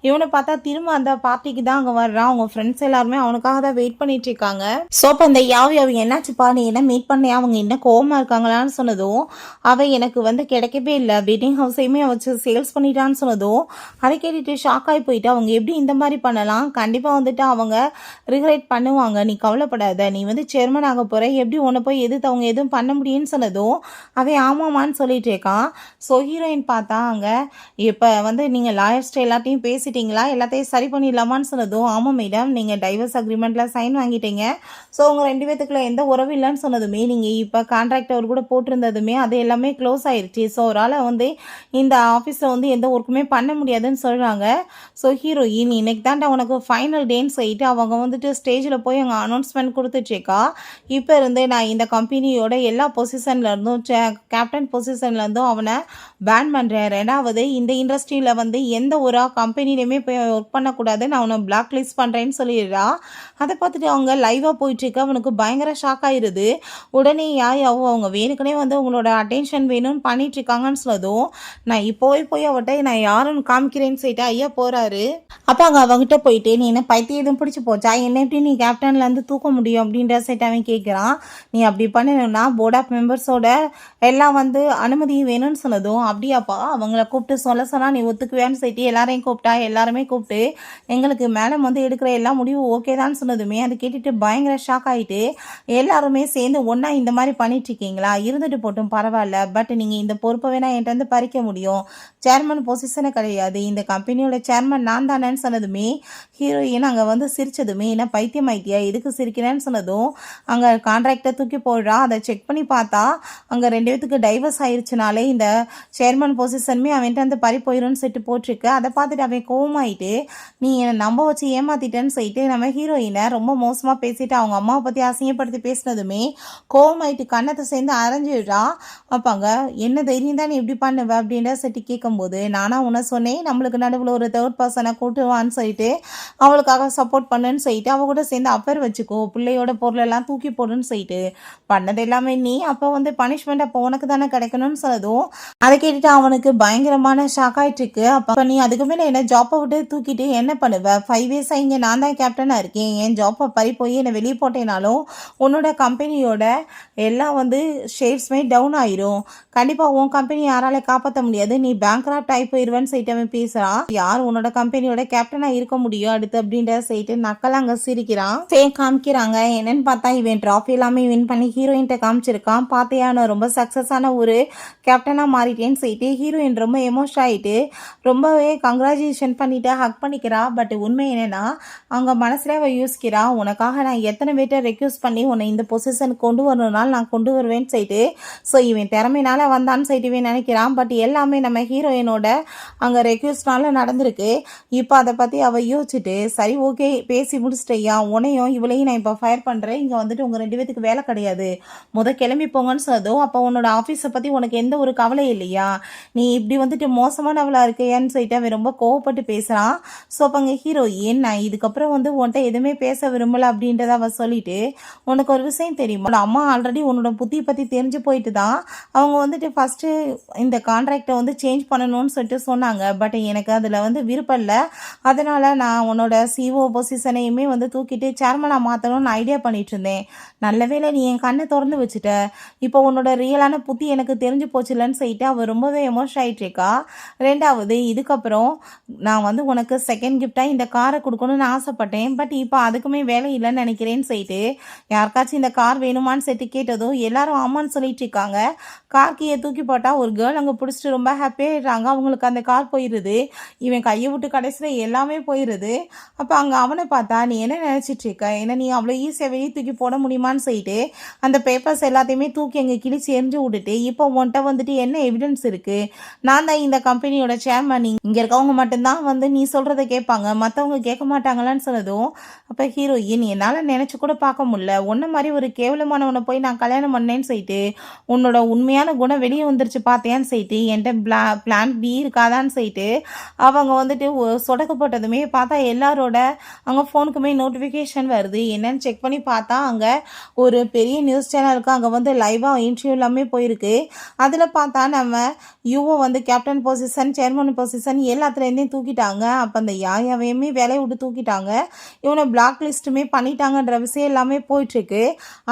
இவனை பார்த்தா திரும்ப அந்த பார்ட்டிக்கு தான் அங்கே வர்றான். அவங்க ஃப்ரெண்ட்ஸ் எல்லாருமே அவனுக்காக தான் வெயிட் பண்ணிட்டு இருக்காங்க. ஸோ இப்போ அந்த அவங்க என்னாச்சுப்பா நீ என்ன மீட் பண்ணி அவங்க என்ன கோவமாக இருக்காங்களான்னு சொன்னதும் அவள் எனக்கு வந்து கிடைக்கவே இல்லை, வெட்டிங் ஹவுஸையுமே வச்சு சேல்ஸ் பண்ணிட்டான்னு சொன்னதும் அதை கேட்டுட்டு ஷாக் ஆகி போயிட்டு அவங்க எப்படி இந்த மாதிரி பண்ணலாம், கண்டிப்பாக வந்துட்டு அவங்க ரிக்ரெட் பண்ணுவாங்க, நீ கவலைப்படாத, நீ வந்து சேர்மன் ஆக போகிற, எப்படி உன்னை போய் எதிர்த்து அவங்க எதுவும் பண்ண முடியும்னு சொன்னதும் அவன் ஆமாமான்னு சொல்லிட்டு இருக்கான். ஸோ ஹீரோயின் பார்த்தா அங்கே இப்போ வந்து நீங்கள் லாயர்ஸ்ட்டு எல்லாத்தையும் பேசிட்டீங்களா, எல்லாத்தையும் சரி பண்ணிடலாமான்னு சொன்னதும் ஆமாம் மேடம், நீங்கள் டைவர்ஸ் அக்ரிமெண்ட்டில் சைன் வாங்கிட்டீங்க, ஸோ உங்கள் 2 பேத்துக்குள்ள எந்த உறவு இல்லைன்னு சொன்னதுமே நீங்கள் இப்போ கான்ட்ராக்ட் அவர் கூட போட்டிருந்ததுமே அது எல்லாமே க்ளோஸ் ஆயிடுச்சு. ஸோ அவரால் வந்து இந்த ஆஃபீஸில் வந்து எந்த ஒர்க்குமே பண்ண முடியாதுன்னு சொல்கிறாங்க. ஸோ ஹீரோயின் இன்னைக்கு தான்டா உனக்கு ஃபைனல் டேன்னு சொல்லிட்டு அவங்க வந்துட்டு ஸ்டேஜில் போய் அங்கே அனௌன்ஸ்மெண்ட் கொடுத்துச்சேக்கா. இப்போ இருந்து நான் இந்த கம்பெனியோட எல்லா பொசிஷன்லேருந்தும் கேப்டன் பொசிஷன்லேருந்தும் அவனை பேன் பண்ணுறேன். ரெண்டாவது இந்த இண்டஸ்ட்ரியில் வந்து எந்த ஒரு கம்பெனிலையுமே போய் ஒர்க் பண்ணக்கூடாது, நான் அவனை பிளாக் லிஸ்ட் பண்ணுறேன்னு சொல்லிடுறா. அதை பார்த்துட்டு அவங்க லைவாக போயிட்டுருக்க அவனுக்கு பயங்கர ஷாக் ஆயிடுது. உடனே அவங்க வேணுக்குனே வந்து உங்களோட அட்டென்ஷன் வேணும்னு பண்ணிட்டுருக்காங்கன்னு சொல்லதும் நான் இப்போவே போய் அவட்ட நான் யாருன்னு காமிக்கிறேன்னு சொல்லிட்டு ஐயா போகிறாரு. அப்போ அங்கே அவங்ககிட்ட போயிட்டு நீ என்ன பைத்தியம் எதுவும் பிடிச்சி போச்சா, என்ன எப்படி நீ கேப்டன்லேருந்து தூக்க முடியும் அப்படின்ற சைட்டு அவன் கேட்குறான். நீ அப்படி பண்ணணும்னா போர்ட் ஆஃப் மெம்பர்ஸோட எல்லாம் வந்து அனுமதி வேணும்னு சொன்னதும் அப்படியாப்பா அவங்கள கூப்பிட்டு சொன்னால் நீ ஒத்துக்குவேன்னு சொல்லிட்டு எல்லாரையும் கூப்பிட்டா. எல்லாருமே கூப்பிட்டு எங்களுக்கு மேடம் வந்து எடுக்கிற எல்லா முடிவும் ஓகே தான் சொன்னதுமே அதை கேட்டுட்டு பயங்கர ஷாக் ஆகிட்டு எல்லாருமே சேர்ந்து ஒன்றா இந்த மாதிரி பண்ணிட்டுருக்கீங்களா, இருந்துட்டு போட்டும் பரவாயில்ல, பட் நீங்கள் இந்த பொறுப்பை வேணால் என்கிட்ட வந்து பறிக்க முடியும், சேர்மன் பொசிஷனே கிடையாது, இந்த கம்பெனியோட சேர்மன் நான் தானேன்னு சொன்னதுமே ஹீரோயின் அங்கே வந்து சிரிச்சதுமே என்ன பைத்தியம் ஐத்தியா எதுக்கு சிரிக்கிறேன்னு சொன்னதும் அங்கே கான்ட்ராக்டை தூக்கி போடுறா. அதை செக் பண்ணி பார்த்தா அங்கே 2 பேத்துக்கு டைவர்ஸ் ஆயிடுச்சுனாலே இந்த சேர்மன் பொசிஷனுமே அவன்கிட்ட வந்து பறி போயிடும்னு சொல்லிட்டு போட்டிருக்கு. அதை பார்த்துட்டு அவன் கோவமாயிட்டு நீ என்னை நம்ப வச்சு ஏமாத்திட்டேன்னு சொல்லிட்டு நம்ம ஹீரோயினை ரொம்ப மோசமாக பேசிட்டு அவங்க அம்மாவை பற்றி அசிங்கப்படுத்தி பேசினதுமே கோவமாயிட்டு கண்ணத்தை சேர்ந்து அரைஞ்சிடுறா. அப்பாங்க என்ன தைரியம் தான் நீ இப்படி பண்ணுவ அப்படின்ற சொல்லிட்டு கேட்கும்போது நானா உன்னை சொன்னேன் நம்மளுக்கு நடுவில் ஒரு தேர்ட் பர்சனை கூட்டுவான்னு சொல்லிட்டு அவளுக்காக சப்போர்ட் பண்ணுன்னு சொல்லிட்டு அவ கூட சேர்ந்து அப்பர் வச்சுக்கோ, பிள்ளையோட பொருளெல்லாம் தூக்கி போடுன்னு சொல்லிட்டு பண்ணது எல்லாமே நீ, அப்போ வந்து பனிஷ்மெண்ட் அப்போ உனக்கு தானே கிடைக்கணும்னு சொன்னதும் அதை கேட்டுட்டு அவனுக்கு பயங்கரமான ஷாக் ஆகிட்டு இருக்கு. அப்போ நீ அதுக்கு மேலே என்ன ஜாப்பை விட்டு தூக்கிட்டு என்ன பண்ணுவ, 5 இயர்ஸாக இங்கே நான் தான் கேப்டனாக இருக்கேன், என் ஜாப்பை பறி போய் என்னை வெளியே போட்டேனாலும் உன்னோட கம்பெனியோட எல்லாம் வந்து ஷேர்ஸ்மே டவுன் ஆயிரும், கண்டிப்பாக உன் கம்பெனி யாரால காப்பாற்ற முடியாது, நீ பேங்க்ராப்ட் ஆகி போயிடுவேன்னு சொல்லிட்டு அவன் பேசுகிறான். யார் உன்னோட கம்பெனியோட கேப்டனாக இருக்க முடியும் அடுத்து அப்படின்ற சொல்லிட்டு நக்கல் அங்கே சிரிக்கிறான். காமிக்கிறாங்க என்னன்னு பார்த்தா இவன் ட்ராஃபி எல்லாமே வின் பண்ணி ஹீரோயின்ட்ட காமிச்சிருக்கான். பார்த்தியான ரொம்ப சக்ஸஸான ஒரு கேப்டனாக மாறிட்டேன்னு சொல்லிட்டு ஹீரோயின் ரொம்ப எமோஷன் ஆகிட்டு ரொம்பவே கங்க்ராச்சுலேஷன் பண்ணிட்டு ஹக் பண்ணிக்கிறா. பட் உண்மை என்னென்னா அவங்க மனசுல அவள் யோசிக்கிறா உனக்காக நான் எத்தனை பேர்ட்ட ரெக்யூஸ்ட் பண்ணி உன்னை இந்த பொசிஷனுக்கு கொண்டு வரணும்னாலும் நான் கொண்டு வருவேன்னு சொல்லிட்டு ஸோ இவன் திறமையினால வந்தான்னு சொல்லிட்டு இவன் நினைக்கிறான். பட் எல்லாமே நம்ம ஹீரோயினோட அங்கே ரெக்யூஸ்ட்னால நடந்திருக்கு. இப்போ அதை பற்றி அவள் யோசிச்சுட்டு சரி ஓகே பேசி முடிச்சிட்டையா, உன்னையும் இவளையும் நான் இப்போ ஃபயர் பண்ணுறேன், இங்கே வந்துட்டு உங்கள் 2 பேத்துக்கு வேலை கிடையாது, கிளம்பி போங்கன்னு சொன்னதோ அப்போ உன்னோட ஆஃபீஸை பற்றி உனக்கு எந்த ஒரு கவலை இல்லையா, நீ இப்படி வந்துட்டு மோசமானவளாக இருக்கையான்னு சொல்லிட்டு அவன் ரொம்ப கோவப்பட்டு பேசுகிறான். ஸோ அப்போ அங்கே ஹீரோயின் நான் இதுக்கப்புறம் வந்து உன்கிட்ட எதுவுமே பேச விரும்பலை அப்படின்றத அவள் சொல்லிட்டு உனக்கு ஒரு விஷயம் தெரியுமா, உன்னோட அம்மா ஆல்ரெடி உன்னோட புத்தியை பற்றி தெரிஞ்சு போயிட்டு தான் அவங்க வந்துட்டு ஃபஸ்ட்டு இந்த கான்ட்ராக்டை வந்து சேஞ்ச் பண்ணணும்னு சொல்லிட்டு சொன்னாங்க. பட் எனக்கு அதில் வந்து விருப்பம் இல்லை, அதனால் நான் உன்னோட சிஓ பொசிஷனையுமே வந்து தூக்கிட்டு சேர்மனாக மாற்றணும்னு ஐடியா பண்ணிட்டு இருந்தேன், நல்ல வேளை நீ என் கண்ணை திறந்து வச்சுட்ட, இப்போ உன்னோட ரியலான புத்தி எனக்கு தெரிஞ்சு போச்சுலன்னு சொல்லிட்டு அவள் ரொம்பவே எமோஷன் ஆகிட்டு இருக்கா. ரெண்டாவது, இதுக்கப்புறம் நான் வந்து உனக்கு செகண்ட் கிஃப்டாக இந்த காரை கொடுக்கணும்னு ஆசைப்பட்டேன், பட் இப்போ அதுக்குமே வேலை இல்லைன்னு நினைக்கிறேன்னு சொல்லிட்டு யாருக்காச்சும் இந்த கார் வேணுமான்னு சொல்லிட்டு கேட்டதும் எல்லாரும் ஆமான்னு சொல்லிட்டு இருக்காங்க. கார் கீயை தூக்கி போட்டால் ஒரு கேர்ள் அங்கே பிடிச்சிட்டு ரொம்ப ஹாப்பியாகிடுறாங்க. அவங்களுக்கு அந்த கார் போயிடுது. இவன் கையை விட்டு கடைசியில் எல்லாமே போயிடுது. அப்போ அங்கே அவனை பார்த்தா, நீ என்ன நினச்சிட்டு இருக்க, ஏன்னா நீ அவ்வளோ ஈஸியாக வெளியே தூக்கி போட முடியுமான்னு சொல்லிட்டு அந்த பேப்பர்ஸ் எல்லாத்தையுமே தூக்கி அங்கே கிழிச்சு எரிஞ்சு விட்டுட்டு, இப்போ உன்கிட்ட வந்துட்டு என்ன எவிடன்ஸ் இருக்குது, நான் தான் இந்த கம்பெனியோட சேர்மன், இங்கே இருக்கவங்க மட்டும்தான் வந்து நீ சொல்கிறத கேட்பாங்க, மற்றவங்க கேட்க மாட்டாங்களான்னு சொன்னதும் அப்போ ஹீரோயின், என்னால் நினச்சி கூட பார்க்க முடியல, உன்ன மாதிரி ஒரு கேவலமானவனை போய் நான் கல்யாணம் பண்ணேன்னு சொல்லிட்டு உன்னோட உண்மையான குணம் வெளியே வந்துருச்சு பார்த்தேன்னு சொல்லிட்டு என்கிட்ட பிளான் பி இருக்காதான்னு சொல்லிட்டு அவங்க வந்துட்டு சொடக்கப்பட்டதுமே பார்த்தா எல்லாரோட அங்கே ஃபோனுக்குமே நோட்டிஃபிகேஷன் வருது. என்னன்னு செக் பண்ணி பார்த்தா அங்கே ஒரு பெரிய நியூஸ் சேனலுக்கு அங்கே வந்து லைவாக இன்டர்வியூ எல்லாமே போயிருக்கு. அதில் பார்த்தா நம்ம யூஓ வந்து கேப்டன் பொசிஷன், சேர்மன் பொசிஷன் எல்லாத்துலேருந்தே தூக்கிட்டாங்க. அப்போ அந்த யாயாவையுமே வேலையை விட்டு தூக்கிட்டாங்க. இவனை பிளாக் லிஸ்ட்டுமே பண்ணிட்டாங்கன்ற விஷயம் எல்லாமே போயிட்டுருக்கு.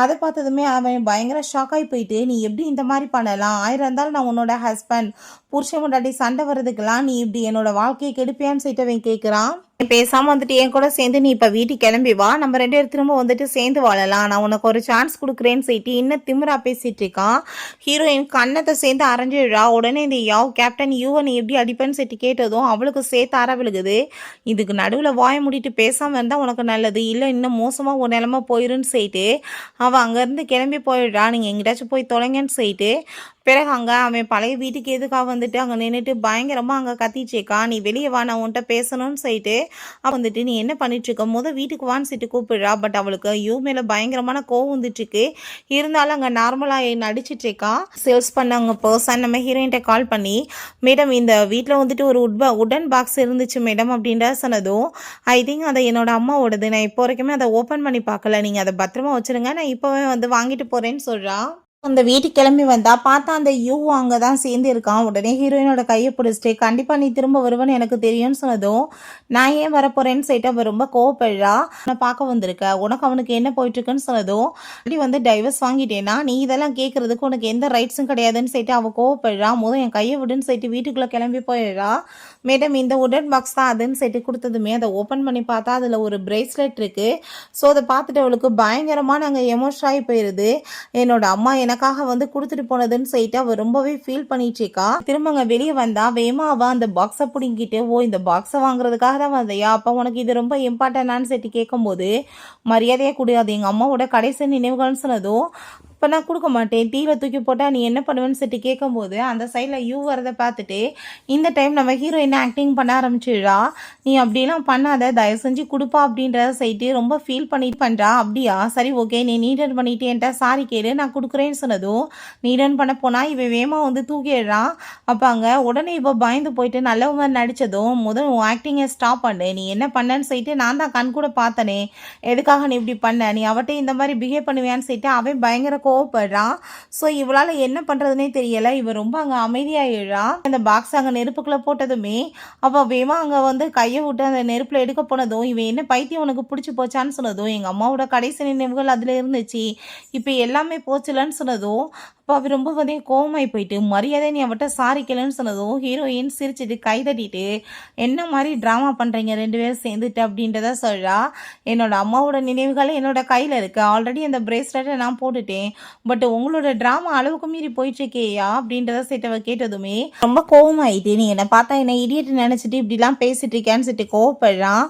அதை பார்த்ததுமே அவன் பயங்கர ஷாக் ஆகி போயிட்டு, நீ எப்படி இந்த மாதிரி பண்ணலாம், 1000 இருந்தாலும் நான் உன்னோட ஹஸ்பண்ட், புருஷன் முன்னாடி சண்டை வர்றதுக்கெல்லாம் நீ இப்படி என்னோட வாழ்க்கையை கெடுப்பியான்னு சொல்லிட்டு அவன் கேட்குறான். பேசாமல் வந்துட்டு என் கூட சேர்ந்து நீ இப்போ வீட்டுக்கு கிளம்பி வா, நம்ம 2 பேரும் திரும்ப வந்துட்டு சேர்ந்து வாழலாம், நான் உனக்கு ஒரு சான்ஸ் கொடுக்குறேன்னு சொல்லிட்டு இன்னும் திமிரா பேசிட்டு இருக்கான். ஹீரோயின் கண்ணத்தை சேர்ந்து அரைஞ்சிடுறா. உடனே இந்த கேப்டன் யூவன் எப்படி அடிப்பேன்னு சொல்லிட்டு கேட்டதும் அவளுக்கு சேர்த்து அற விழுகுது. இதுக்கு நடுவில் வாய மூடிட்டு பேசாமல் இருந்தால் உனக்கு நல்லது, இல்லை இன்னும் மோசமாக ஒரு நிலமை போயிருன்னு சொல்லிட்டு அவள் அங்கேருந்து கிளம்பி போயிடுறா. நீங்கள் எங்கிட்டாச்சும் போய் தொலைங்கன்னு சொல்லிட்டு பிறகு அங்கே அவன் பழைய வீட்டுக்கு எதுக்காக வந்துட்டு அங்கே நின்றுட்டு பயங்கரமாக அங்கே கத்திச்சேக்கா, நீ வெளியே வா, நான் உன்கிட்ட பேசணும்னு சொல்லிட்டு அவள் வந்துட்டு நீ என்ன பண்ணிட்டுருக்க, வீட்டுக்கு வான்னு சொல்லிட்டு கூப்பிடுறா. பட் அவளுக்கு யூ மேலே பயங்கரமான கோவம் வந்துட்டுருக்கு. இருந்தாலும் அங்கே நார்மலாக நடிச்சிட்ருக்கா. சேல்ஸ் பண்ண அங்கே பர்சன் நம்ம ஹீரோயின்ட்ட கால் பண்ணி, மேடம் இந்த வீட்டில் வந்துட்டு ஒரு உடன் பாக்ஸ் இருந்துச்சு மேடம் அப்படின்ற சொன்னதும், ஐ திங்க் அதை என்னோட அம்மாவோடது, நான் இப்போ வரைக்குமே அதை ஓப்பன் பண்ணி பார்க்கல, நீங்கள் அதை பத்திரமா வச்சுருங்க, நான் இப்போவே வந்து வாங்கிட்டு போகிறேன்னு சொல்கிறா. அந்த வீட்டுக்கு கிளம்பி வந்தா பார்த்தா அந்த யூ அங்கே தான் சேர்ந்து இருக்கான். உடனே ஹீரோயினோட கையை பிடிச்சிட்டு, கண்டிப்பாக நீ திரும்ப வருவேன்னு எனக்கு தெரியும்னு சொன்னதும், நான் ஏன் வரப்போறேன்னு சொல்லிட்டு அவள் ரொம்ப கோவப்படுறா. நான் பார்க்க வந்திருக்க, உனக்கு அவனுக்கு என்ன போயிட்டுருக்குன்னு சொன்னதும், அப்படி வந்து டைவர்ஸ் வாங்கிட்டேன்னா நீ இதெல்லாம் கேட்கறதுக்கு உனக்கு எந்த ரைட்ஸும் கிடையாதுன்னு சொல்லிட்டு அவள் கோவப்படுறா. என் கையை விடுன்னு சொல்லிட்டு வீட்டுக்குள்ளே கிளம்பி போயிடுறா. மேடம் இந்த உடன் பாக்ஸ் தான் அதுன்னு சொல்லிட்டு கொடுத்ததுமே அதை ஓப்பன் பண்ணி பார்த்தா அதில் ஒரு பிரேஸ்லெட் இருக்குது. ஸோ அதை பார்த்துட்டு அவளுக்கு பயங்கரமாக நாங்கள் எமோஷன் ஆகி போயிடுது. என்னோட அம்மா எனக்காக வந்து கொடுத்துட்டு போனதுன்னு சொல்லிட்டு அவள் ரொம்பவே ஃபீல் பண்ணிட்டு இருக்கா. திரும்ப அங்கே வெளியே வந்தா வேமா அவள் அந்த பாக்ஸை பிடிங்கிட்டு, இந்த பாக்ஸை வாங்குறதுக்காக தான் வந்தையா, அப்போ உனக்கு இது ரொம்ப இம்பார்ட்டன்டான்னு சொல்லிட்டு கேட்கும்போது, மரியாதையாக கூடாது, எங்கள் அம்மாவோட கடைசி நினைவுகள்னு சொன்னதும், இப்போ நான் கொடுக்க மாட்டேன், தீயில தூக்கி போட்டால் நீ என்ன பண்ணுவேன்னு சொல்லிட்டு கேட்கும்போது அந்த சைடில் யூ வரதை பார்த்துட்டு இந்த டைம் நம்ம ஹீரோயினை ஆக்டிங் பண்ண ஆரம்பிச்சிடுறா. நீ அப்படிலாம் பண்ணாத, தயவு செஞ்சு கொடுப்பா அப்படின்றத சொல்லிட்டு ரொம்ப ஃபீல் பண்ணிட்டு பண்ணுறா. அப்படியா, சரி ஓகே, நீ நீடன் பண்ணிட்டு என்கிட்ட சாரி கேளு, நான் கொடுக்குறேன்னு சொன்னதும் நீடன் பண்ண போனால் இவன் வேமா வந்து தூக்கிடுறான். அப்போ அங்கே உடனே இப்போ பயந்து போயிட்டு நல்லவங்க நடித்ததும், முதல் ஆக்டிங்கை ஸ்டாப் பண்ணு, நீ என்ன பண்ணன்னு சொல்லிட்டு நான் தான் கண் கூட பார்த்தனே, எதுக்காக நீ இப்படி பண்ண, நீ அவட்டே இந்த மாதிரி பிஹேவ் பண்ணுவியான்னு சொல்லிட்டு அவன் பயங்கர கோவப்படுறான். ஸோ இவளால் என்ன பண்ணுறதுனே தெரியலை. இவ ரொம்ப அங்கே அமைதியாகிடுறா. அந்த பாக்ஸ் அங்கே நெருப்புக்குள்ளே போட்டதுமே அவள் வேமா அங்கே வந்து கையை விட்டு அந்த நெருப்பில் எடுக்க போனதும், இவன் என்ன பைத்தியம் உனக்கு பிடிச்சி போச்சான்னு சொன்னதும், எங்கள் அம்மாவோட கடைசி நினைவுகள் அதில் இருந்துச்சு, இப்போ எல்லாமே போச்சுலன்னு சொன்னதும் அப்போ அவள் ரொம்ப வந்து கோவமாகி போயிட்டு, மரியாதை நீ அவட்ட சாரி கேளுன்னு சொன்னதும் ஹீரோயின் சிரிச்சிட்டு கை தட்டிட்டு, என்ன மாதிரி ட்ராமா பண்ணுறீங்க 2 பேரும் சேர்ந்துட்டு அப்படின்றத சொல்கிறா. என்னோட அம்மாவோட நினைவுகள் என்னோட கையில் இருக்குது, ஆல்ரெடி அந்த பிரேஸ்லெட்டை நான் போட்டுட்டேன், பட் உங்களோட ட்ராமா அளவுக்கு மீறி போயிட்டுருக்கேயா அப்படின்றத சேட்டவ கேட்டதுமே ரொம்ப கோவமாயிட்டு, நீ என்னை பார்த்தா என்னை இடியட்டு நினச்சிட்டு இப்படிலாம் பேசிட்டு இருக்கேன்னு சொல்லிட்டு கோவப்படுறான்.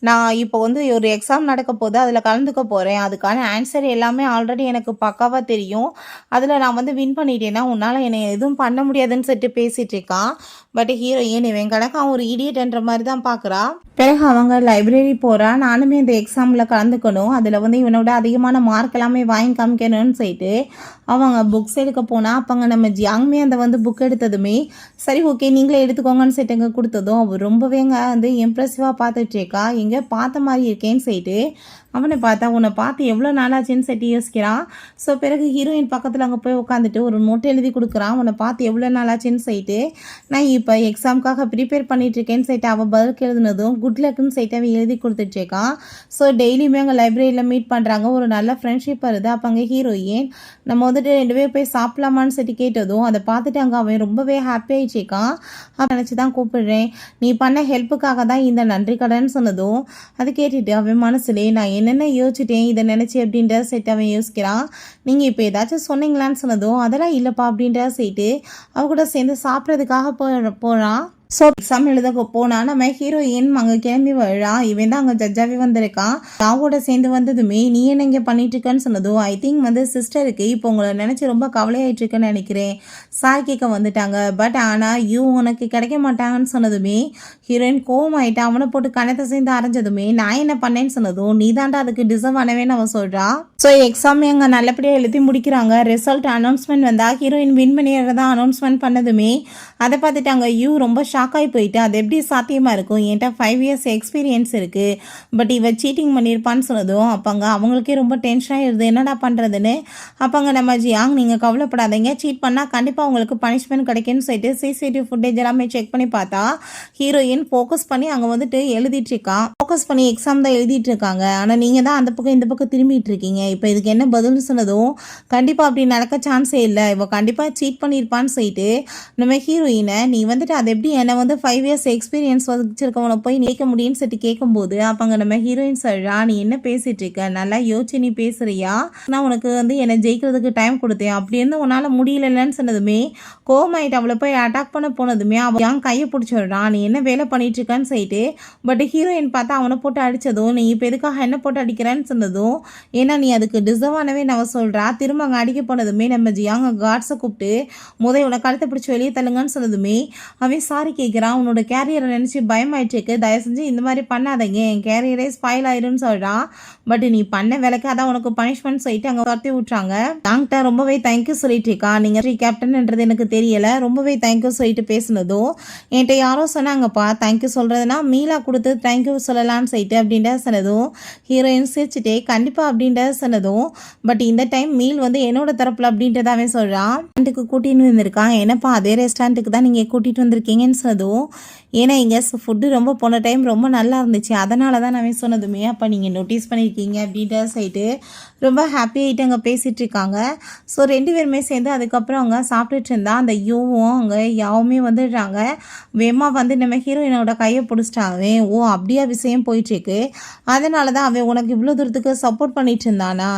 நான் இப்போ வந்து ஒரு எக்ஸாம் நடக்க போது, அதில் கலந்துக்க போகிறேன், அதுக்கான ஆன்சர் எல்லாமே ஆல்ரெடி எனக்கு பக்காவாக தெரியும், அதில் நான் வந்து வின் பண்ணிட்டேன்னா உன்னால் என்னை எதுவும் பண்ண முடியாதுன்னு சொல்லிட்டு பேசிகிட்டு இருக்கான். பட் ஹீரோயின் இவன் கணக்கு ஒரு இடியட்ன்ற மாதிரி தான் பார்க்குறா. பிறகு அவங்க லைப்ரரி போகிறா. நானுமே இந்த எக்ஸாமில் கலந்துக்கணும், அதில் வந்து இவனோட அதிகமான மார்க் எல்லாமே வாங்கி காமிக்கணும்னு சொல்லிட்டு அவங்க புக்ஸ் எடுக்க போனால், அப்போங்க நம்ம ஜியாங்குமே அந்த வந்து புக் எடுத்ததுமே சரி ஓகே நீங்களே எடுத்துக்கோங்கன்னு சொல்லிட்டுங்க கொடுத்ததும் அவள் ரொம்பவேங்க வந்து இம்ப்ரெசிவாக பார்த்துட்ருக்கா. எங்கே பார்த்த மாதிரி இருக்கேன்னு சொல்லிட்டு அவனை பார்த்தா உன்னை பார்த்து எவ்வளோ நாளாச்சுன்னு செட்டி யோசிக்கிறான். ஸோ பிறகு ஹீரோயின் பக்கத்தில் அங்கே போய் உட்காந்துட்டு ஒரு நோட் எழுதி கொடுக்குறான். உன்னை பார்த்து எவ்வளோ நாளாச்சுன்னு சொல்லிட்டு நான் இப்போ எக்ஸாமுக்காக ப்ரிப்பேர் பண்ணிகிட்ருக்கேன்னு சொல்லிட்டு அவள் பதிலுக்கு எழுதுனதும் குட் லக்குன்னு சொல்லிட்டு அவன் எழுதி கொடுத்துட்ருக்கான். ஸோ டெய்லியுமே அங்கே லைப்ரரியில் மீட் பண்ணுறாங்க. ஒரு நல்ல ஃப்ரெண்ட்ஷிப் வருது. அப்போ அங்கே ஹீரோயின் நம்ம வந்துட்டு 2 பேர் போய் சாப்பிடலாமான்னு சொல்லி கேட்டதும் அதை பார்த்துட்டு அங்கே அவன் ரொம்பவே ஹாப்பி ஆகிடுச்சிருக்கான். அப்போ நினச்சி தான் கூப்பிடுறேன், நீ பண்ண ஹெல்ப்புக்காக தான் இந்த நன்றி கடன் சொன்னதும் அதை கேட்டுட்டு அவன் மனசுலே நான் என்னென்ன யோசிச்சிட்டேன் இதை நினச்சி அப்படின்ற சைட்டு அவன் யோசிக்கிறான். நீங்கள் இப்போ ஏதாச்சும் சொன்னீங்களான்னு சொன்னதும் அதெல்லாம் இல்லைப்பா அப்படின்ற சைட்டு அவ கூட சேர்ந்து சாப்பிட்றதுக்காக போகிறான். ஸோ எக்ஸாம் எழுத போனால் நம்ம ஹீரோயின் அங்கே கிளம்பி வரா. இவன் தான் அங்கே ஜட்ஜாகவே வந்திருக்கான். ராவோட சேர்ந்து வந்ததுமே நீ என்ன இங்கே பண்ணிட்டு இருக்கன்னு சொன்னதும் ஐ திங்க் வந்து சிஸ்டருக்கு இப்போ உங்களை நினச்சி ரொம்ப கவலையாயிட்டு இருக்குன்னு நினைக்கிறேன், சார் கேட்க வந்துட்டாங்க. பட் ஆனால் உனக்கு கிடைக்க மாட்டாங்கன்னு சொன்னதுமே ஹீரோயின் கோவம் ஆகிட்டா. அவனை போட்டு கணத்தை சேர்ந்து அரைஞ்சதுமே நான் என்ன பண்ணேன்னு சொன்னதும் நீ தாண்டா அதுக்கு டிசர்வ் ஆனவேன்னு அவன் சொல்கிறான். ஸோ எக்ஸாம் அங்கே நல்லபடியாக எழுதி முடிக்கிறாங்க. ரிசல்ட் அனௌன்ஸ்மெண்ட் வந்தால் ஹீரோயின் வின் பண்ணிடுறதா அனௌன்ஸ்மெண்ட் பண்ணதுமே அதை பார்த்துட்டு அங்கே ரொம்ப ஷாக்காகி போயிட்டு அது எப்படி சாத்தியமாக இருக்கும், என்கிட்ட 5 years எக்ஸ்பீரியன்ஸ் இருக்குது, பட் இவ சீட்டிங் பண்ணியிருப்பான்னு சொன்னதும் அப்போங்க அவங்களுக்கே ரொம்ப டென்ஷனாக இருது, என்னடா பண்ணுறதுன்னு. அப்போங்க நம்ம ஜியாங் நீங்கள் கவலைப்படாதீங்க, சீட் பண்ணால் கண்டிப்பாக உங்களுக்கு பனிஷ்மெண்ட் கிடைக்குன்னு சொல்லிட்டு சிசிடிவி ஃபுட்டேஜ் எல்லாமே செக் பண்ணி பார்த்தா ஹீரோயின் ஃபோக்கஸ் பண்ணி அங்கே வந்துட்டு எழுதிட்டு இருக்கான். ஃபோக்கஸ் பண்ணி எக்ஸாம் தான் எழுதிட்டு இருக்காங்க. ஆனால் நீங்கள் தான் அந்த பக்கம் இந்த பக்கம் திரும்பிட்டு இருக்கீங்க. இப்போ இதுக்கு என்ன பதில்னு சொன்னதும் கண்டிப்பாக அப்படி நடக்க சான்ஸே இல்லை, இவ கண்டிப்பாக சீட் பண்ணியிருப்பான்னு சொல்லிட்டு நம்ம ஹீரோயினை நீ வந்துட்டு அதை எப்படி என்னை வந்து 5 years எக்ஸ்பீரியன்ஸ் வச்சிருக்கவனை போய் நினைக்க முடியும்னு சொல்லிட்டு கேட்கும்போது அப்போங்க நம்ம ஹீரோயின் சொல்கிறா நீ என்ன பேசிகிட்டு இருக்க, நல்லா யோசிச்சு நீ பேசுறியா, நான் உனக்கு வந்து என்னை ஜெயிக்கிறதுக்கு டைம் கொடுத்தேன், அப்படி இருந்து உன்னால் முடியலன்னு சொன்னதுமே கோமாயிட்டு அவளை போய் அட்டாக் பண்ண போனதுமே அவன் ஏன் கையை பிடிச்சிடுறான், நீ என்ன வேலை பண்ணிட்டு இருக்கான்னு சொல்லிட்டு. பட் ஹீரோயின் பார்த்தா அவனை போட்டு அடித்ததும் நீ இப்போ எதுக்காக என்ன போட்டு அடிக்கிறேன்னு சொன்னதும் ஏன்னா நீ அதுக்கு டிசர்வ் ஆனவே நம்ம சொல்கிறா. திரும்ப அங்கே அடிக்க போனதுமே நம்ம ஜியாங்க கார்ட்ஸை கூப்பிட்டு உன கழுத்தை பிடிச்சி வெளியே தள்ளுங்கன்னு சொன்னதுமே அவன் சாரி கேட்குறான். உன்னோட கேரியரை நினச்சி பயமாயிட்டுருக்கு, தயவு செஞ்சு இந்த மாதிரி பண்ணாதீங்க, என் கேரியரே ஸ்பாயில் ஆயிரும்னு சொல்கிறான். பட் நீ பண்ண வேலைக்கு அதான் உனக்கு பனிஷ்மெண்ட் சொல்லிட்டு அங்கே துரத்தி விட்றாங்க. டாக்டா ரொம்பவே தேங்க்யூ சொல்லிட்டு இருக்கா, நீங்கள் கேப்டன்ன்றது எனக்கு தெரியலை, ரொம்பவே தேங்க்யூ சொல்லிட்டு பேசுனதும் என்கிட்ட யாரோ சொன்னாங்கப்பா தேங்க்யூ சொல்கிறதுனா மீலா கொடுத்து தேங்க்யூ சொல்லலான்னு சொல்லிட்டு அப்படின்ற சொன்னதும் ஹீரோயின் சிரிச்சுட்டே கண்டிப்பாக அப்படின்ற சொன்னதும் பட் இந்த டைம் மீல் வந்து என்னோட தரப்பில் அப்படின்றதாவே சொல்கிறான். ரெண்டுக்கு கூட்டின்னு வந்திருக்கான். என்னப்பா அதே ரெஸ்டாரண்ட்டுக்கு தான் நீங்கள் கூட்டிகிட்டு வந்திருக்கீங்கன்னு சொன்னதும் ஏன்னா இங்கே ஃபுட்டு ரொம்ப போன டைம் ரொம்ப நல்லா இருந்துச்சு, அதனால தான் நான் சொன்னதுமே அப்போ நீங்கள் நோட்டீஸ் பண்ணியிருக்கீங்க அப்படின்ற சைட்டு ரொம்ப ஹாப்பி ஆகிட்டு அங்கே பேசிகிட்டு இருக்காங்க. ஸோ 2 பேருமே சேர்ந்து அதுக்கப்புறம் அவங்க சாப்பிட்டுட்டு இருந்தா அந்த அங்கே யாவுமே வந்துடுறாங்க. வேமா வந்து நம்ம ஹீரோயினோட கையை பிடிச்சிட்டாங்க. அப்படியா விஷயம் போயிட்டுருக்கு, அதனால தான் அவன் உனக்கு இவ்வளோ தூரத்துக்கு சப்போர்ட் பண்ணிட்டு இருந்தானா,